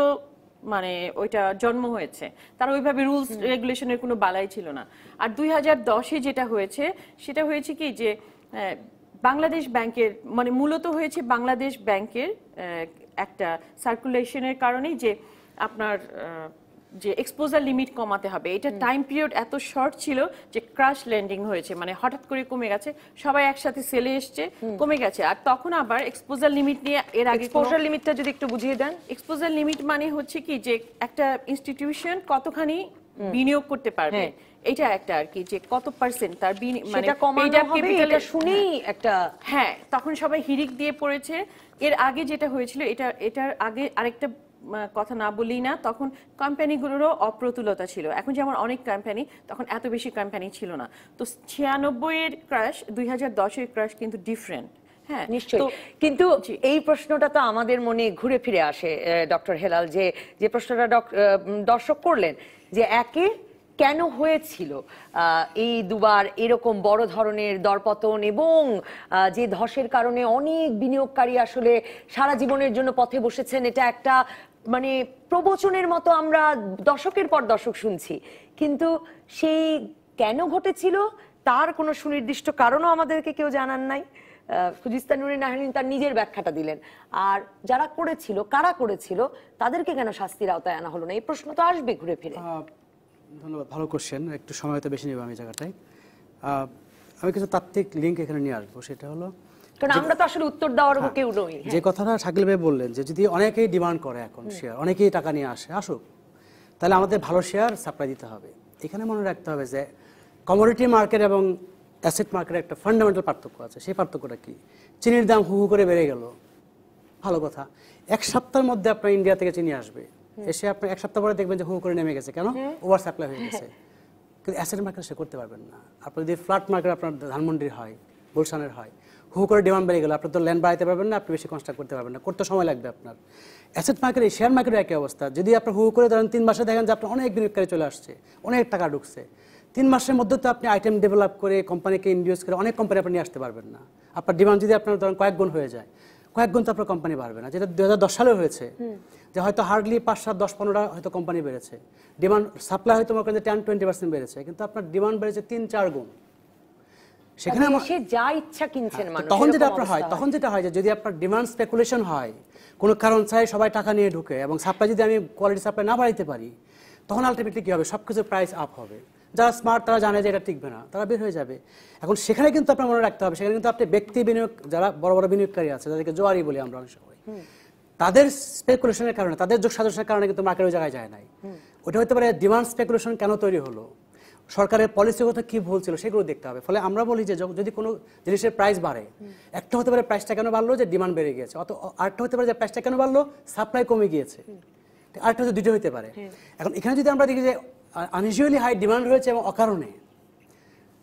মানে ওইটা জন্ম হয়েছে, তার ওইভাবে রুলস রেগুলেশনের কোনো বালাই ছিল না। আর 2010-এ যেটা হয়েছে সেটা হয়েছে কি যে বাংলাদেশ ব্যাংকের মানে মূলত হয়েছে বাংলাদেশ ব্যাংকের একটা সার্কুলেশনের কারণেই যে আপনার যে এক্সপোজার লিমিট কমাতে হবে, এটা টাইম পিরিয়ড এত শর্ট ছিল যে ক্রাশ ল্যান্ডিং হয়েছে, মানে হঠাৎ করে কমে গেছে, সবাই একসাথে সেলে এসছে, কমে গেছে। আর তখন আবার এক্সপোজার লিমিট নিয়ে এর আগে এক্সপোজার লিমিটটা যদি একটু বুঝিয়ে দেন। এক্সপোজার লিমিট মানে হচ্ছে কি যে একটা ইনস্টিটিউশন কতখানি বিনিয়োগ করতে পারবে, এটা একটা আর কি যে কত পার্সেন্ট তার মানে সেটা কমানো হবে, এটা শুনেই একটা হ্যাঁ তখন সবাই হিড়িক দিয়ে পড়েছে। এর আগে যেটা হয়েছিল এটার আগে আরেকটা কথা না বললেই না, তখন কোম্পানিগুলোরও অপ্রতুলতা ছিল। এখন যেমন অনেক কোম্পানি, তখন এত বেশি কোম্পানি ছিল না। তো 96-এর ক্র্যাশ 2010-এর ক্র্যাশ কিন্তু ডিফারেন্ট। হ্যাঁ নিশ্চয়ই, কিন্তু এই প্রশ্নটা তো আমাদের মনে ঘুরে ফিরে আসে ডক্টর হেলাল, যে প্রশ্নটা দর্শক করলেন যে একে কেন হয়েছিল এই দুবার এরকম বড় ধরনের দরপতন এবং যে ধসের কারণে অনেক বিনিয়োগকারী আসলে সারা জীবনের জন্য পথে বসেছেন। এটা একটা মানে প্রবচনের মতো আমরা দশকের পর দশক শুনছি, কিন্তু সেই কেন ঘটেছিল তার কোনো সুনির্দিষ্ট কারণও আমাদেরকে কেউ জানান নাই। খুজিস্তান নুরুন নাহারিন তার নিজের ব্যাখ্যাটা দিলেন, আর যারা করেছিল, কারা করেছিল, তাদেরকে কেন শাস্তির আওতায় আনা হলো না, এই প্রশ্ন তো আসবে ঘুরে ফিরে। ধন্যবাদ, ভালো কোশ্চেন। একটু সময় তো বেশি নেব আমি জায়গাটায়। আমি কিছু তাত্ত্বিক লিঙ্ক এখানে নিয়ে আসবো। সেটা হলো, কারণ আমরা তো আসলে উত্তর দেওয়ার কেউ নই। যে কথাটা শাকিল ভাই বললেন যে যদি অনেকেই ডিমান্ড করে এখন শেয়ার, অনেকেই টাকা নিয়ে আসুক, তাহলে আমাদের ভালো শেয়ার সাপ্লাই দিতে হবে। এখানে মনে রাখতে হবে যে কমোডিটি মার্কেট এবং অ্যাসেট মার্কেটের একটা ফান্ডামেন্টাল পার্থক্য আছে। সেই পার্থক্যটা কি? চিনির দাম হু হু করে বেড়ে গেল, ভালো কথা, এক সপ্তাহের মধ্যে আপনার ইন্ডিয়া থেকে চিনি আসবে, এসে আপনি এক সপ্তাহ পরে দেখবেন যে হু করে নেমে গেছে। কেন? ওভার সাপ্লাই হয়ে গেছে। কিন্তু অ্যাসেট মার্কেট সে করতে পারবেন না। আপনার যদি ফ্ল্যাট মার্কেট আপনার ধানমন্ডির হয়, গুলশানের হয়, হু করে ডিমান্ড বেড়ে গেল, আপনি তো ল্যান্ড বাড়াইতে পারবেন না, আপনি বেশি কনস্ট্রাক্ট করতে পারবেন না, করতে সময় লাগবে আপনার। অ্যাসেট মার্কেট, শেয়ার মার্কেটের একই অবস্থা। যদি আপনার হু করে ধরেন 3 মাসে দেখেন যে আপনার অনেক বিনিয়োগকারী চলে আসছে, অনেক টাকা ঢুকছে, 3 মাসের মধ্যে তো আপনি আইটেম ডেভেলপ করে কোম্পানিকে ইনডিউস করে অনেক কোম্পানি আপনি নিয়ে আসতে পারবেন না। আপনার ডিমান্ড যদি আপনার ধরেন কয়েক গুণ হয়ে যায়, কয়েক গুণ তো আপনার কোম্পানি বাড়বে না। যেটা 2010 সালে হয়েছে, যে হয়তো হার্ডলি 5, 7, 10, 15টা হয়তো কোম্পানি বেড়েছে, ডিমান্ড সাপ্লাই হয়তো মনে করেন 10-20% বেড়েছে, কিন্তু আপনার ডিমান্ড বেড়েছে 3-4 গুণ। সেখানে সে যা ইচ্ছা কিনছেন মানুষ। তখন যেটা আপনার হয়, তখন যেটা হয় যে যদি আপনার ডিমান্ড স্পেকুলেশন হয়, কোনো কারণ চাই সবাই টাকা নিয়ে ঢুকে, এবং সাপ্লাই যদি আমি কোয়ালিটি সাপ্লাই না বাড়াইতে পারি, তখন আলটিমেটলি কি হবে? সবকিছু প্রাইস আপ হবে। যারা স্মার্ট তারা জানে যে এটা টিকবে না, তারা বের হয়ে যাবে। এখন সেখানে কিন্তু আপনার মনে রাখতে হবে, সেখানে কিন্তু আপনি ব্যক্তি বিনিয়োগ, যারা বড় বড় বিনিয়োগকারী আছে, যাদেরকে জোয়ারি বলি আমরা অনেক সময়, তাদের স্পেকুলেশনের কারণে, তাদের যোগ সাজসের কারণে কিন্তু মার্কেট ওই জায়গায় যায় নাই। ওটা হতে পারে ডিমান্ড স্পেকুলেশন কেন তৈরি হলো, সরকারের পলিসিগত কি ভুল ছিল, সেগুলো দেখতে হবে। ফলে আমরা বলি যে যদি কোনো জিনিসের প্রাইস বাড়ে, একটা হতে পারে প্রাইসটা কেন বাড়লো, যে ডিমান্ড বেড়ে গিয়েছে, আরেকটা হতে পারে যে প্রাইসটা কেন বাড়লো, সাপ্লাই কমে গিয়েছে, আরেকটা হচ্ছে দুটো হতে পারে। এখন এখানে যদি আমরা দেখি যে আনইউজুয়ালি হাই ডিমান্ড রয়েছে এবং অকারণে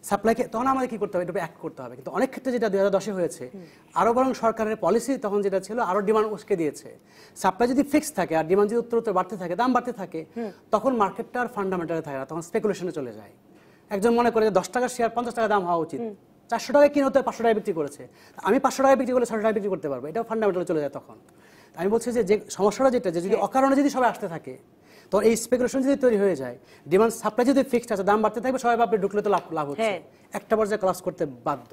সাপ্লাইকে, তখন আমাদের কি করতে হবে? এটা অ্যাক্ট করতে হবে। কিন্তু অনেক ক্ষেত্রে যেটা 2010-এ হয়েছে, আরও বরং সরকারের পলিসি তখন যেটা ছিল, আরও ডিমান্ড উস্কে দিয়েছে। সাপ্লাই যদি ফিক্স থাকে আর ডিমান্ড যদি উত্তরোত্তর বাড়তে থাকে, দাম বাড়তে থাকে, তখন মার্কেটটা আর ফান্ডামেন্টালে থাকে না, তখন স্পেকুলেশনে চলে যায়। একজন মনে করে যে 10 টাকার শেয়ার 50 টাকা দাম হওয়া উচিত, 400 টাকায় কিনে হতে 500 টাকায় বিক্রি করেছে, আমি 500 টাকায় বিক্রি করলে 600 টাকায় বিক্রি করতে পারবো, এটাও ফান্ডামেন্টালে চলে যায়। তখন আমি বলছি যে সমস্যাটা যেটা, যে যদি অকারণে যদি সবাই আসতে থাকে, তো এই স্পেকুলেশন যদি তৈরি হয়ে যায়, ডিমান্ড সাপ্লাই যদি ফিক্সড আছে, দাম বাড়তে থাকবে, সবাই ভাববে ঢুকলে তো লাভ হচ্ছে, একটা পর্যায়ে ক্লাস করতে বাধ্য।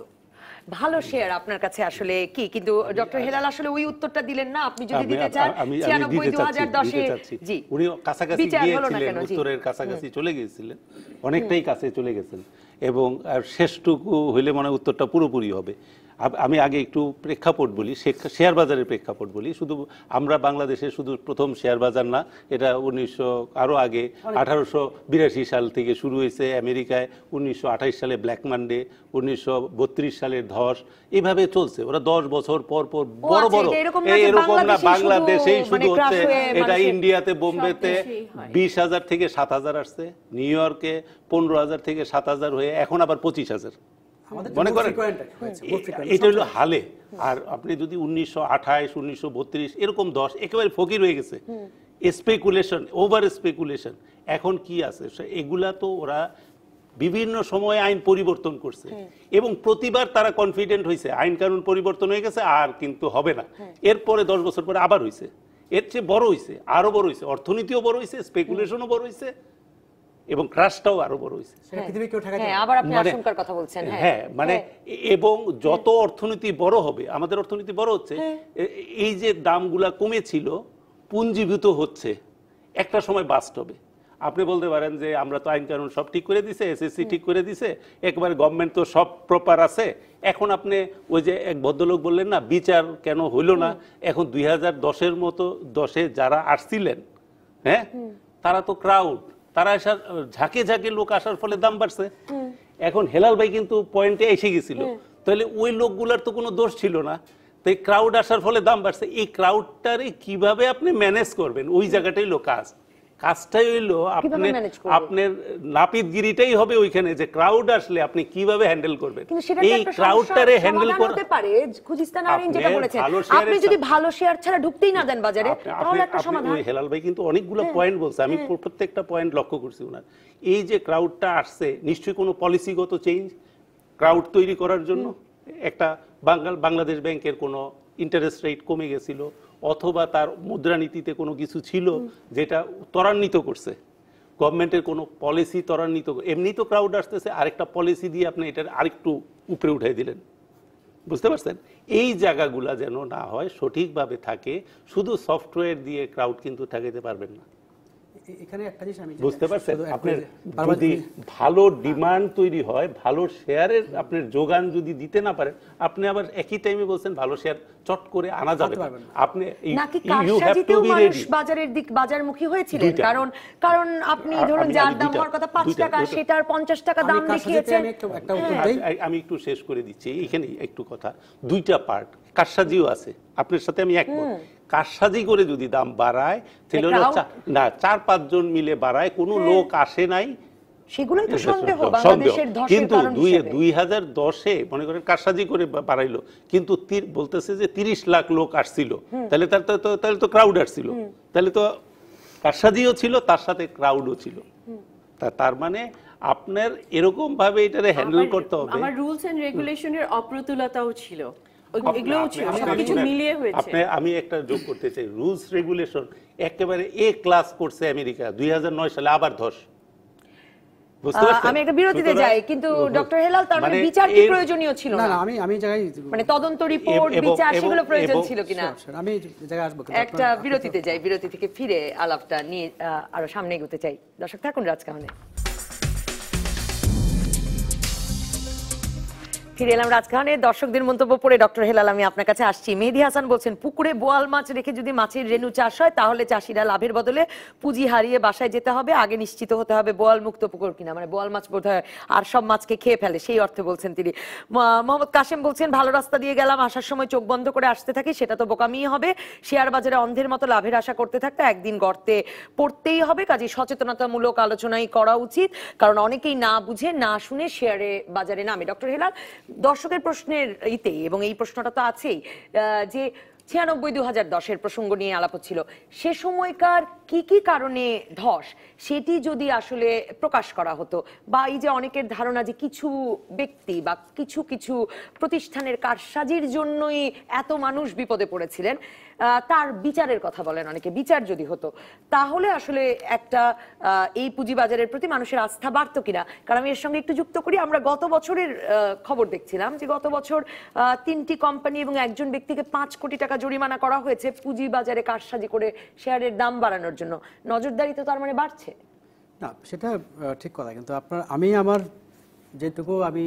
ভালো শেয়ার আপনার কাছে আসলে কি? কিন্তু ডক্টর হেলাল আসলে ওই উত্তরটা দিলেন না, আপনি যদি দিতে চান 96-2010-এ জি উনি কাছাকাছি গিয়েছিলেন, উত্তরের কাছাকাছি চলে গিয়েছিলেন, অনেকটাই কাছে চলে গেছেন, এবং আর শেষটুকু হইলে মনে হয় উত্তরটা পুরোপুরি হবে। আমি আগে একটু প্রেক্ষাপট বলি, শেয়ার বাজারের প্রেক্ষাপট বলি। শুধু আমরা বাংলাদেশে শুধু প্রথম শেয়ার বাজার না, এটা 1900 আরও আগে 1882 সাল থেকে শুরু হয়েছে। আমেরিকায় 1928 সালে ব্ল্যাক মানডে, 1932 সালের ধস, এইভাবে চলছে। ওরা 10 বছর পর পর বড় বড়, এরকম না বাংলাদেশেই শুধু হচ্ছে, এটা ইন্ডিয়াতে বোম্বেতে 20,000 থেকে 7,000 আসছে, নিউ ইয়র্কে 15,000 থেকে 7,000 হয়ে এখন আবার 25,000 মনে করেন। এটা হলো হালে। আর আপনি যদি 1928, 1932 এরকম 10 একেবারে ফকির হয়ে গেছে, স্পেকুলেশন, ওভার স্পেকুলেশন। এখন কি আছে? এগুলা তো ওরা বিভিন্ন সময়ে আইন পরিবর্তন করছে, এবং প্রতিবার তারা কনফিডেন্ট হয়েছে আইন কানুন পরিবর্তন হয়ে গেছে আর কিন্তু হবে না। এরপরে 10 বছর পরে আবার হয়েছে। এর চেয়ে বড় হয়েছে, আরো বড় হয়েছে, অর্থনীতিও বড় হয়েছে, স্পেকুলেশনও বড় হয়েছে এবং ক্রাশটাও আরো বড় হয়েছে। সেটা পৃথিবী কেউ ঠেকাতে হ্যাঁ, আবার আপনি আশঙ্কার কথা বলছেন। হ্যাঁ, মানে এবং যত অর্থনীতি বড় হবে, আমাদের অর্থনীতি বড় হচ্ছে, এই যে দামগুলা কমেছিল পুঞ্জীভূত হচ্ছে, একটা সময় বাস্ট হবে। আপনি বলতে পারেন যে আমরা তো আইন কানুন সব ঠিক করে দিছে, এসএসসি ঠিক করে দিছে, একবারে গভর্নমেন্ট তো সব প্রপার আছে, এখন আপনি ওই যে এক ভদ্রলোক বললেন না বিচার কেন হইল না, এখন 2010-এর মতো 10-এ যারা আসছিলেন, হ্যাঁ, তারা তো ক্রাউড, তারা আসার ঝাঁকে ঝাঁকে লোক আসার ফলে দাম বাড়ছে। এখন হেলাল ভাই কিন্তু পয়েন্টে এসে গেছিল, তাহলে ওই লোকগুলার তো কোনো দোষ ছিল না, তো এই ক্রাউড আসার ফলে দাম বাড়ছে। এই ক্রাউডটারে কিভাবে আপনি ম্যানেজ করবেন, ওই জায়গাটাই হলো কাজটাই হইলো আপনার নাপিতগিরিটাই হবে ওইখানে, যে ক্রাউড আসলে আপনি কিভাবে হ্যান্ডেল করবেন। এই ক্রাউডটারে হ্যান্ডেল করতে পারে খুজিস্তান আইন যেটা বলেছেন, আপনি যদি ভালো শেয়ার ছাড়া ঢুকতেই না দেন বাজারে, তাহলে একটা সমাধান। হেলাল ভাই কিন্তু অনেকগুলো পয়েন্ট বলছে, আমি প্রত্যেকটা পয়েন্ট লক্ষ্য করছি ওনার। এই যে ক্রাউডটা আসছে, নিশ্চয়ই কোনো পলিসিগত চেঞ্জ ক্রাউড তৈরি করার জন্য, একটা বাংলাদেশ ব্যাংকের কোনো ইন্টারেস্ট রেট কমে গেছিল, অথবা তার মুদ্রানীতিতে কোনো কিছু ছিল যেটা ত্বরান্বিত করছে, গভর্নমেন্টের কোনো পলিসি ত্বরান্বিত, এমনি তো ক্রাউড আসতেছে, আরেকটা পলিসি দিয়ে আপনি এটার আরেকটু উপরে উঠাই দিলেন, বুঝতে পারছেন? এই জায়গাগুলা যেন না হয়, সঠিকভাবে থাকে। শুধু সফটওয়্যার দিয়ে ক্রাউড কিন্তু ঠেকাইতে পারবেন না, এখানে একটা জিনিস আমি বুঝতে পারছেন? আপনার যদি ভালো ডিমান্ড তৈরি হয়, ভালো শেয়ারের আপনার যোগান যদি দিতে না পারেন, আপনি আবার একই টাইমে বলছেন ভালো শেয়ার চট করে আনা যাবে না। আপনি নাকি কারসাজিতেও মানুষ বাজারমুখী হয়েছিলেন, কারণ আপনি ধরুন যার দাম হওয়ার কথা 5 টাকা, সেটার 50 টাকা দাম দেখিয়েছেন। আমি একটু শেষ করে দিচ্ছি, এখানে একটু কথা, দুইটা পার্ট, কারসাজিও আছে, আপনার সাথে আমি একমত। কারসাজি করে যদি দাম বাড়ায়, তাহলে না 4-5 জন মিলে বাড়ায়, কোনো লোক আসে নাই, সেগুলোই তো সন্দেহ বাংলাদেশের ধসের কিন্তু কারণ হিসেবে। 2010-এ মনে করেন কারসাজি করে বাড়াইলো, কিন্তু বলতেছে যে 30 লাখ লোক আসছিল, তাহলে তো ক্রাউড আসছিল, তাহলে তো কারসাজিও ছিল, তার সাথে ক্রাউডও ছিল। তার মানে আপনার এরকম ভাবে এটারে হ্যান্ডেল করতে হবে। আমার রুলস এন্ড রেগুলেশনের অপ্রতুলতাও ছিল, এগুলোও ছিল, সবকিছু মিলিয়ে হয়েছে। আমি একটা যোগ করতে চাই, রুলস রেগুলেশন একেবারে এ ক্লাস করছে আমেরিকা 2009 সালে, আবার ধস। আমি একটা বিরতিতে যাই, কিন্তু ডক্টর হেলাল, তার মানে বিচার কি প্রয়োজনীয় ছিল না? না, আমি জায়গায় মানে তদন্ত রিপোর্ট, বিচার, সেগুলো প্রয়োজন ছিল কিনা? আমি জায়গায় আসবো, একটা বিরতিতে যাই, বিরতি থেকে ফিরে আলাপটা নিয়ে আরো সামনে এগোতে চাই। দর্শক থাকুন রাজকাহনে। ফিরে এলাম রাজকাহনে। দর্শকদের মন্তব্য পড়ে ডক্টর হেলাল আমি আপনার কাছে আসছি। মেহেদী হাসান বলছেন, পুকুরে বোয়াল মাছ রেখে যদি মাছের রেণু চাষ হয়, তাহলে চাষিরা লাভের বদলে পুঁজি হারিয়ে বাসায় যেতে হবে, আগে নিশ্চিত হতে হবে বোয়াল মুক্ত পুকুর কিনা। মানে বোয়াল মাছ বোধ হয় আর সব মাছকে খেয়ে ফেলে, সেই অর্থে বলছেন তিনি। মোহাম্মদ কাশেম বলছেন, ভালো রাস্তা দিয়ে গেলাম, আসার সময় চোখ বন্ধ করে আসতে থাকি, সেটা তো বোকামি হবে। শেয়ার বাজারে অন্ধের মতো লাভের আশা করতে থাকতে একদিন গর্তে পড়তেই হবে। কাজে সচেতনতামূলক আলোচনাই করা উচিত, কারণ অনেকেই না বুঝে না শুনে শেয়ারে বাজারে নামে। ডক্টর হেলাল, দর্শকের প্রশ্নের ইতেই, এবং এই প্রশ্নটা তো আছেই, যে 96-2010-এর প্রসঙ্গ নিয়ে আলাপ হচ্ছিল, সে সময়কার কি কি কারণে ধস, সেটি যদি আসলে প্রকাশ করা হতো, বা এই যে অনেকের ধারণা যে কিছু ব্যক্তি বা কিছু কিছু প্রতিষ্ঠানের কারসাজির জন্যই এত মানুষ বিপদে পড়েছিলেন, তার বিচারের কথা বলেন অনেকে, বিচার যদি হতো তাহলে আসলে একটা এই পুঁজিবাজারের প্রতি মানুষের আস্থা বাড়তো কিনা। কারণ আমি এর সঙ্গে একটু যুক্ত করি, আমরা গত বছরের খবর দেখছিলাম যে গত বছর 3টি কোম্পানি এবং একজন ব্যক্তিকে 5 কোটি টাকা জরিমানা করা হয়েছে পুঁজিবাজারে কারসাজি করে শেয়ারের দাম বাড়ানোর জন্য। নজরদারি তো তার মানে বাড়ছে না, সেটা ঠিক কথা, কিন্তু আমি আমার যেটুকু আমি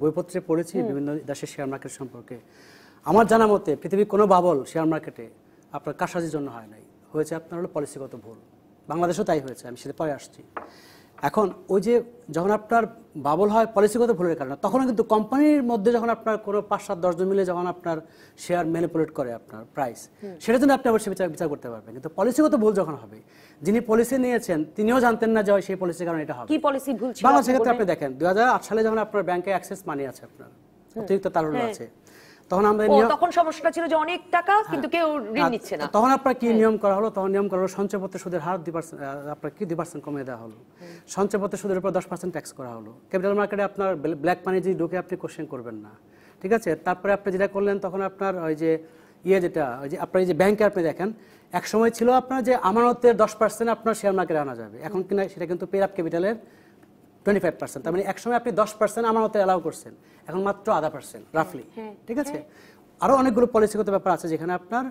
বইপত্রে পড়েছি বিভিন্ন দেশের শেয়ার মার্কেট সম্পর্কে, আমার জানা মতে পৃথিবীর কোনো বাবল শেয়ার মার্কেটে আপনার কারসাজির জন্য হয় নাই, হয়েছে আপনার হলো পলিসিগত ভুল। বাংলাদেশও তাই হয়েছে, আমি সেটা পরে আসছি। এখন ওই যে যখন আপনার বাবল হয় পলিসিগত ভুলের কারণে, তখনও কিন্তু কোম্পানির মধ্যে যখন আপনার কোনো 5-7-10 জন মিলে যখন আপনার শেয়ার ম্যানিপুলেট করে আপনার প্রাইস, সেটার জন্য আপনি অবশ্যই বিচার করতে পারবেন। কিন্তু পলিসিগত ভুল যখন হবে, যিনি পলিসি নিয়েছেন তিনিও জানতেন না যে সেই পলিসির কারণে এটা হবে। কি পলিসি ভুল ছিল? বাংলাদেশের ক্ষেত্রে আপনি দেখেন 2008 সালে যখন আপনার ব্যাংকে অ্যাক্সেস মানি আছে, আপনার অতিরিক্ত তারল্য আছে, তখন আমরা তখন সমস্যাটা ছিল যে অনেক টাকা কিন্তু কেউ ঋণ নিচ্ছে না। তখন আপনার কি নিয়ম করা হলো? তখন নিয়ম করা হলো সঞ্চয়পত্রের সুদের হার 2% আপনার কি 2% কমিয়ে দেওয়া হলো। সঞ্চয়পত্রের সুদের উপর 10% ট্যাক্স করা হলো। ক্যাপিটাল মার্কেটে আপনার ব্ল্যাক মানি যদি ঢুকে আপনি কোশ্চেন করবেন না, ঠিক আছে। তারপরে আপনি যেটা করলেন, তখন আপনার ওই যে যেটা ওই যে আপনার এই যে ব্যাংকে আপনি দেখেন এক সময় ছিল আপনার যে আমানতের 10% আপনার শেয়ার মার্কেটে আনা যাবে, এখন কিনা সেটা কিন্তু পেড আপ ক্যাপিটালের 25%। তার মানে এক সময় আপনি 10% আমানতের অ্যালাউ করছেন, এখন মাত্র 0.5% রাফলি। ঠিক আছে, আরো অনেকগুলো পলিসিগত ব্যাপার আছে যেখানে আপনার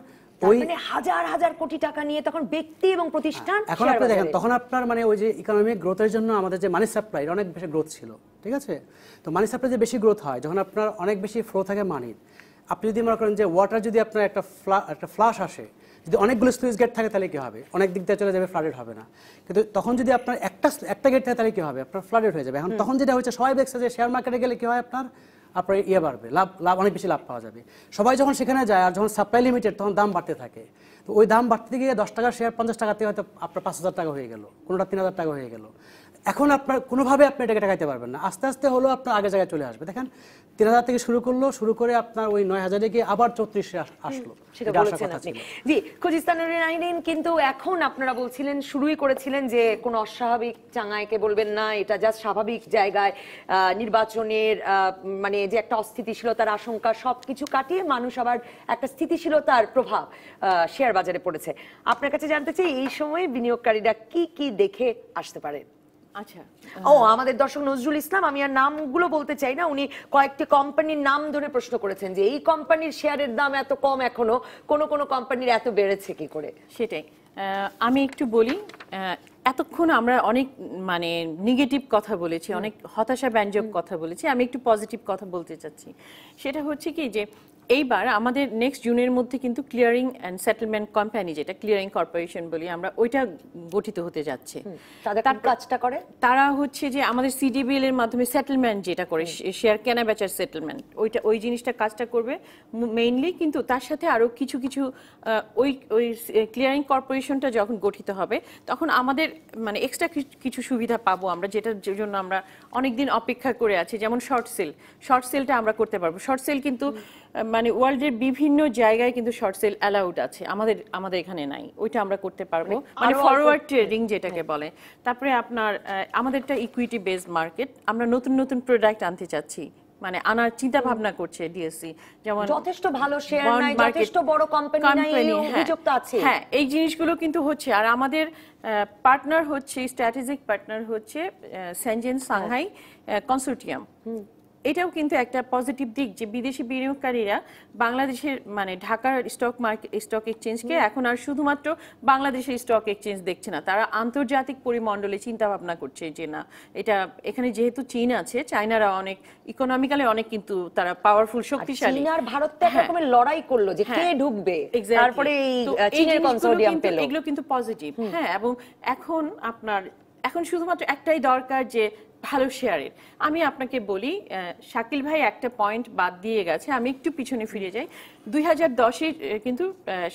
ওই মানে হাজার হাজার কোটি টাকা নিয়ে তখন ব্যক্তি এবং প্রতিষ্ঠান এখন আপনি দেখেন তখন আপনার মানে ওই যে ইকোনমিক গ্রোথের জন্য আমাদের যে মানি সাপ্লাই অনেক বেশি গ্রোথ ছিল। ঠিক আছে, তো মানি সাপ্লাই যে বেশি গ্রোথ হয় যখন আপনার অনেক বেশি ফ্লো থাকে মানির, আপনি যদি মনে করেন যে ওয়াটার যদি আপনার একটা ফ্লাশ আসে, যদি অনেকগুলো স্লুইস গেট থাকে তাহলে কি হবে, অনেক দিক দিয়ে চলে যাবে, ফ্লাডেড হবে না। কিন্তু তখন যদি আপনার একটা গেট থাকে তাহলে কি হবে, আপনার ফ্লাডেড হয়ে যাবে। এখন তখন যেটা হচ্ছে সবাই দেখছে যে শেয়ার মার্কেটে গেলে কি হয়, আপনার বাড়বে, লাভ অনেক বেশি লাভ পাওয়া যাবে। সবাই যখন সেখানে যায় আর যখন সাপ্লাই লিমিটেড তখন দাম বাড়তে থাকে, তো ওই দাম বাড়তে গিয়ে 10 টাকার শেয়ার 50 টাকাতে হয়তো আপনার 5,000 টাকা হয়ে গেল, কোনোটা 3,000 টাকা হয়ে গেল। এখন আপনার কোনোভাবে আপনি এটাকে টাকাইতে পারবেন না, আস্তে আস্তে হলো আপনার আগে জায়গায় চলে আসবে। দেখেন 3,000 থেকে শুরু করে আপনার ওই 9,000-এ গিয়ে আবার 34-এ আসলো। সেটা বলেছেন আপনি। জি, খুজিস্তানুর আইন কিন্তু এখন আপনারা বলছিলেন, শুরুই করেছিলেন যে কোনো অস্বাভাবিক চাঙ্গাইকে বলবেন না, এটা জাস্ট স্বাভাবিক জায়গায় নির্বাচনের মানে যে একটা অস্থিতিশীলতার আশঙ্কা সবকিছু কাটিয়ে মানুষ আবার একটা স্থিতিশীলতার প্রভাব শেয়ার বাজারে পড়েছে। আপনার কাছে জানতে চাই এই সময়ে বিনিয়োগকারীরা কি কি দেখে আসতে পারে? আচ্ছা, আমাদের দর্শক নজরুল ইসলাম, আমি আর নামগুলো বলতে চাই না, উনি কয়েকটি কোম্পানির নাম ধরে প্রশ্ন করেছেন যে এই কোম্পানির শেয়ারের দাম এত কম, এখনো কোন কোম্পানির এত বেড়েছে কি করে। সেটাই আমি একটু বলি। এতক্ষণ আমরা অনেক মানে নেগেটিভ কথা বলেছি, অনেক হতাশা ব্যঞ্জক কথা বলেছি, আমি একটু পজিটিভ কথা বলতে চাচ্ছি। সেটা হচ্ছে কি যে এইবার আমাদের নেক্সট জুনের মধ্যে কিন্তু ক্লিয়ারিং অ্যান্ড সেটেলমেন্ট কোম্পানি, যেটা ক্লিয়ারিং কর্পোরেশন বলি আমরা, ওইটা গঠিত হতে যাচ্ছে। তার কাজটা করে তারা হচ্ছে যে আমাদের সিডিবিএল এর মাধ্যমে সেটেলমেন্ট যেটা করে, শেয়ার কেনা বেচার সেটেলমেন্ট, ওই জিনিসটা কাজটা করবে মেইনলি। কিন্তু তার সাথে আরো কিছু ওই ক্লিয়ারিং কর্পোরেশনটা যখন গঠিত হবে তখন আমাদের মানে এক্সট্রা কিছু সুবিধা পাবো আমরা, যেটার জন্য আমরা অনেকদিন অপেক্ষা করে আছি। যেমন শর্ট সেলটা আমরা করতে পারবো। শর্ট সেল কিন্তু মানে ওয়ার্ল্ডের বিভিন্ন জায়গায় কিন্তু শর্ট সেল অ্যালাউড আছে, আমাদের এখানে নাই, ওইটা আমরা করতে পারবো, মানে ফরওয়ার্ড ট্রেডিং যেটাকে বলে। তারপরে আপনার আমাদেরটা ইকুইটি বেসড মার্কেট, আমরা নতুন প্রোডাক্ট আনতে চাচ্ছি, মানে আনার চিন্তা ভাবনা করছে ডিএসসি। যেমন যথেষ্ট ভালো শেয়ার নাই, যথেষ্ট বড় কোম্পানি নাই, এই অভিযোগ তো আছে। হ্যাঁ, এই জিনিসগুলো কিন্তু হচ্ছে। আর আমাদের পার্টনার হচ্ছে, স্ট্র্যাটেজিক পার্টনার হচ্ছে সেনজেন সাংহাই কনসোর্টিয়াম। এটাও কিন্তু একটা পজিটিভ দিক যে বিদেশি বিনিয়োগকারীরা বাংলাদেশের মানে ঢাকার স্টক এক্সচেঞ্জকে এখন আর শুধুমাত্র বাংলাদেশের স্টক এক্সচেঞ্জ দেখছে না, তারা আন্তর্জাতিক পরিমণ্ডলে চিন্তা ভাবনা করছে যে না, এটা এখানে যেহেতু চীন আছে, চায়নারা অনেক ইকোনমিক্যালি অনেক কিন্তু তারা পাওয়ারফুল, শক্তিশালী। চীন আর ভারত তো একরকমের লড়াই করলো যে কে ঢুকবে, তারপরে এই চীনের কনসোর্টিয়াম পেল। এগুলো কিন্তু পজিটিভ। হ্যাঁ, এবং এখন শুধুমাত্র একটাই দরকার যে ভালো শেয়ারের। আমি আপনাকে বলি, শাকিল ভাই একটা পয়েন্ট বাদ দিয়ে গেছে, আমি একটু পিছনে ফিরে যাই। 2010-এ কিন্তু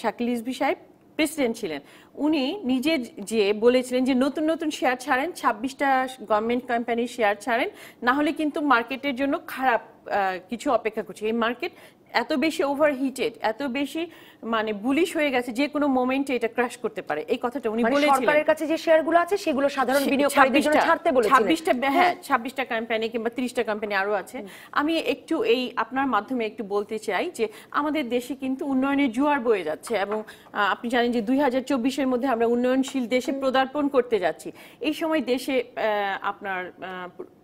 শাকিল রিজভী সাহেব প্রেসিডেন্ট ছিলেন, উনি নিজে যে বলেছিলেন যে নতুন শেয়ার ছাড়েন, 26টা গভর্নমেন্ট কোম্পানির শেয়ার ছাড়েন, না হলে কিন্তু মার্কেটের জন্য খারাপ কিছু অপেক্ষা করছে। এই মার্কেট এত বেশি ওভারহিটেড, এত বেশি মানে বুলিশ হয়ে গেছে, যে কোনো মোমেন্টে এটা ক্র্যাশ করতে পারে। এই কথাটা উনি বলেছিলেন। সরকারের কাছে যে শেয়ারগুলো আছে সেগুলো সাধারণ বিনিয়োগকারীদের জন্য ছাড়তে বলেছিলেন। 26টা কোম্পানি কিংবা 30টা কোম্পানি আরো আছে। আমি একটু এই আপনার মাধ্যমে একটু বলতে চাই যে আমাদের দেশে কিন্তু উন্নয়নের জোয়ার বয়ে যাচ্ছে, এবং আপনি জানেন যে 2024-এর মধ্যে আমরা উন্নয়নশীল দেশে পদার্পণ করতে যাচ্ছি। এই সময় দেশে আপনার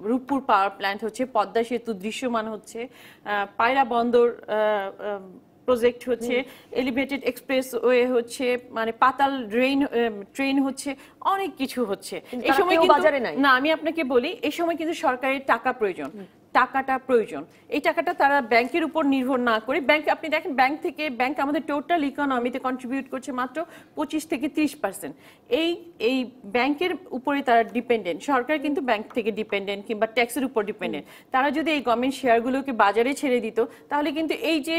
রূপপুর পাওয়ার প্ল্যান্ট হচ্ছে, পদ্মা সেতু দৃশ্যমান হচ্ছে, পায়রা বন্দর প্রজেক্ট হচ্ছে, এলিভেটেড এক্সপ্রেস ওয়ে হচ্ছে, মানে পাতাল ট্রেন হচ্ছে, অনেক কিছু হচ্ছে। এই সময় না, আমি আপনাকে বলি, এই সময় কিন্তু সরকারের টাকা প্রয়োজন, টাকাটা প্রয়োজন। এই টাকাটা তারা ব্যাংকের উপর নির্ভর না করে, আপনি দেখেন ব্যাংক আমাদের টোটাল ইকোনমিতে কন্ট্রিবিউট করছে মাত্র 25 থেকে 30%। এই ব্যাংকের উপরে তারা ডিপেন্ডেন্ট, সরকার কিন্তু ব্যাংক থেকে ডিপেন্ডেন্ট কিংবা ট্যাক্সের উপর ডিপেন্ডেন্ট। তারা যদি এই গভর্নমেন্ট শেয়ারগুলোকে বাজারে ছেড়ে দিত, তাহলে কিন্তু এই যে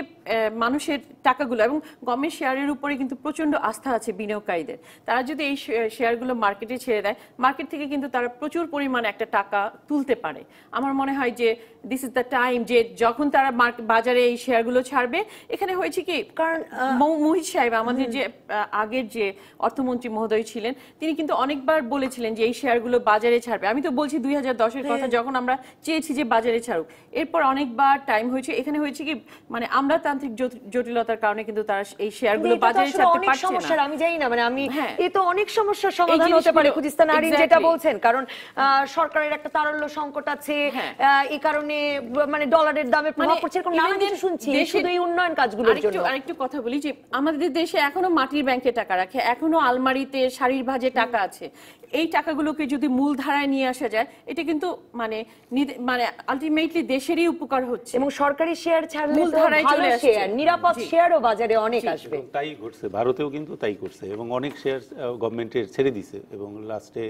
মানুষের টাকাগুলো, এবং গভর্নমেন্ট শেয়ারের উপরে কিন্তু প্রচন্ড আস্থা আছে বিনিয়োগকারীদের, তারা যদি এই শেয়ারগুলো মার্কেটে ছেড়ে দেয়, মার্কেট থেকে কিন্তু তারা প্রচুর পরিমাণে একটা টাকা তুলতে পারে। আমার মনে হয় যে দিস ইজ দ্য টাইম যে যখন তারা বাজারে এই শেয়ারগুলো ছাড়বে। এখানে হয়েছে কি, কারণ মোহিত সাহেব আমাদের যে আগের যে অর্থমন্ত্রী মহোদয় ছিলেন, তিনি কিন্তু অনেকবার বলেছিলেন যে এই শেয়ারগুলো বাজারে ছাড়বে। আমি তো বলছি 2010-এর কথা, যখন আমরা চেয়েছি যে বাজারে ছাড়ুক, এরপর অনেকবার টাইম হয়েছে। এখানে হয়েছে কি, মানে আমলাতান্ত্রিক জটিলতার কারণে কিন্তু তারা এই শেয়ারগুলো বাজারে ছাড়তে পারছে না। আমি জানি না, মানে আমি এই তো অনেক সমস্যার সমাধান হতে পারে খুদিস্তা নারিন যেটা বলছেন, কারণ সরকারের একটা তারল্য সংকট আছে, এই কারণে মানে ডলারের দামে প্রভাব পড়ছে, এরকম নানা কিছু শুনছি শুধু এই উন্নয়ন কাজগুলোর জন্য। আরেকটু কথা বলি যে আমাদের দেশে এখনো মাটির ব্যাংকে টাকা রাখে, এখনো আলমারিতে শাড়ির ভাঁজে টাকা আছে। এই টাকাগুলোকে যদি মূলধারায় নিয়ে আসা যায়, এটা কিন্তু মানে আলটিমেটলি দেশেরই উপকার হচ্ছে। এবং সরকারি শেয়ার ছাড়লে মূলধারায় চলে আসছে, নিরাপদ শেয়ারও বাজারে অনেক আসবে। তাই ঘটছে, ভারতেও কিন্তু তাই করছে, এবং অনেক শেয়ার গভর্নমেন্টের ছেড়ে দিছে, এবং লাস্টে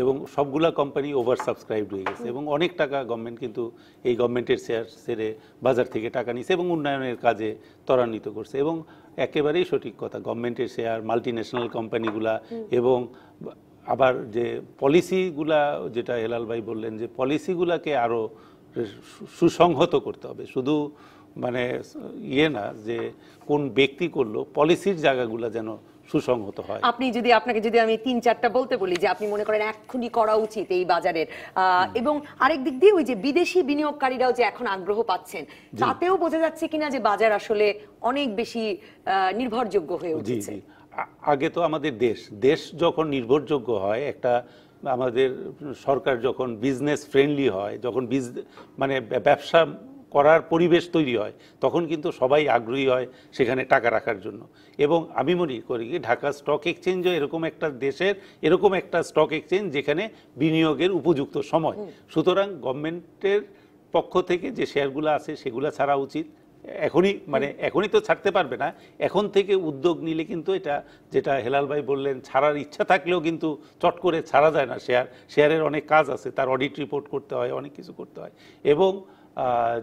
এবং সবগুলা কোম্পানি ওভার সাবস্ক্রাইবড হয়ে গেছে, এবং অনেক টাকা গভর্নমেন্ট কিন্তু এই গভর্নমেন্টের শেয়ার ছেড়ে বাজার থেকে টাকা নিছে এবং উন্নয়নের কাজে ত্বরান্বিত করছে। এবং একেবারেই সঠিক কথা, গভর্নমেন্টের শেয়ার, মাল্টিন্যাশনাল কোম্পানিগুলা, এবং আবার যে পলিসিগুলা, যেটা হেলাল ভাই বললেন যে পলিসিগুলাকে আরো সুসংহত করতে হবে, শুধু মানে না যে কোন ব্যক্তি করলো, পলিসির জায়গাগুলো যেন সুসংহত হয়। আপনাকে যদি আমি 3-4টা বলতে বলি যে আপনি মনে করেন এক্ষুনি করা উচিত এই বাজারের, এবং আরেক দিক দিয়ে ওই যে বিদেশি বিনিয়োগকারীরাও যে এখন আগ্রহ পাচ্ছেন, তাতেও বোঝা যাচ্ছে কিনা যে বাজার আসলে অনেক বেশি নির্ভরযোগ্য হয়ে উঠেছে। আগে তো আমাদের দেশ যখন নির্ভরযোগ্য হয়, একটা আমাদের সরকার যখন বিজনেস ফ্রেন্ডলি হয়, যখন মানে ব্যবসা করার পরিবেশ তৈরি হয়, তখন কিন্তু সবাই আগ্রহী হয় সেখানে টাকা রাখার জন্য। এবং আমি মনে করি কি, ঢাকা স্টক এক্সচেঞ্জও এরকম একটা দেশের এরকম একটা স্টক এক্সচেঞ্জ যেখানে বিনিয়োগের উপযুক্ত সময়। সুতরাং গভর্নমেন্টের পক্ষ থেকে যে শেয়ারগুলো আছে সেগুলো ছাড়া উচিত এখনই তো ছাড়তে পারবে না, এখন থেকে উদ্যোগ নিলে কিন্তু এটা, যেটা হেলাল ভাই বললেন, ছাড়ার ইচ্ছা থাকলেও কিন্তু চট করে ছাড়া যায় না। শেয়ারের অনেক কাজ আছে, তার অডিট রিপোর্ট করতে হয়, অনেক কিছু করতে হয়। এবং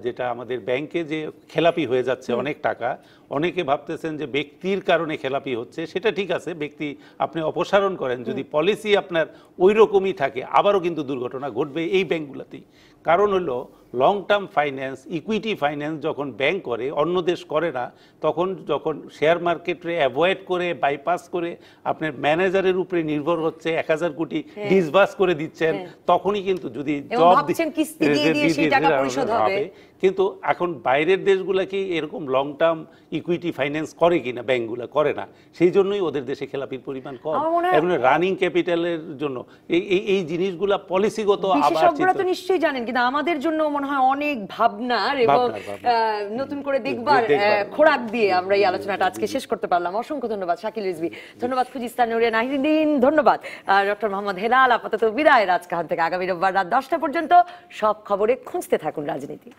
যেটা আমাদের ব্যাংকে যে খেলাপি হয়ে যাচ্ছে অনেক টাকা, অনেকে ভাবতেছেন যে ব্যক্তির কারণে খেলাপি হচ্ছে, সেটা ঠিক আছে, ব্যক্তি আপনি অপসারণ করেন, যদি পলিসি আপনার ওই রকমই থাকে, আবারও কিন্তু দুর্ঘটনা ঘটবে এই ব্যাংকগুলোতেই। কারণ হলো long term finance, equity finance যখন ব্যাংক করে, অন্য দেশ করে না, তখন যখন শেয়ার মার্কেটে অ্যাভয়েড করে, বাইপাস করে আপনার ম্যানেজারের উপরে নির্ভর হচ্ছে, 1000 কোটি ডিসবার্স করে দিচ্ছেন, তখনই কিন্তু যদি জব হবে। কিন্তু এখন বাইরের দেশগুলা কি এরকম লং টার্ম ইকুইটি ফাইন্যান্স করে কিনা? ব্যাংকগুলো করে না, সেই জন্যই ওদের দেশে খেলাপির পরিমাণ কম। এবং রানিং ক্যাপিটালের জন্য এই জিনিসগুলা পলিসিগত বিশেষজ্ঞরা তো নিশ্চয়ই জানেন, কিন্তু আমাদের জন্য মনে হয় অনেক ভাবনার এবং নতুন করে দেখবার খোরাক দিয়ে আমরা এই আলোচনাটা আজকে শেষ করতে পারলাম। অসংখ্য ধন্যবাদ শাকিল রিজভী, ধন্যবাদ খুদিস্তা নুরিয়া নাহিদিন, ধন্যবাদ ডক্টর মোহাম্মদ হেলাল। আপাতত বিদায় রাজকাহন থেকে। আগামী রোববার রাত 10টা পর্যন্ত সব খবরে খুঁজতে থাকুন রাজনীতি।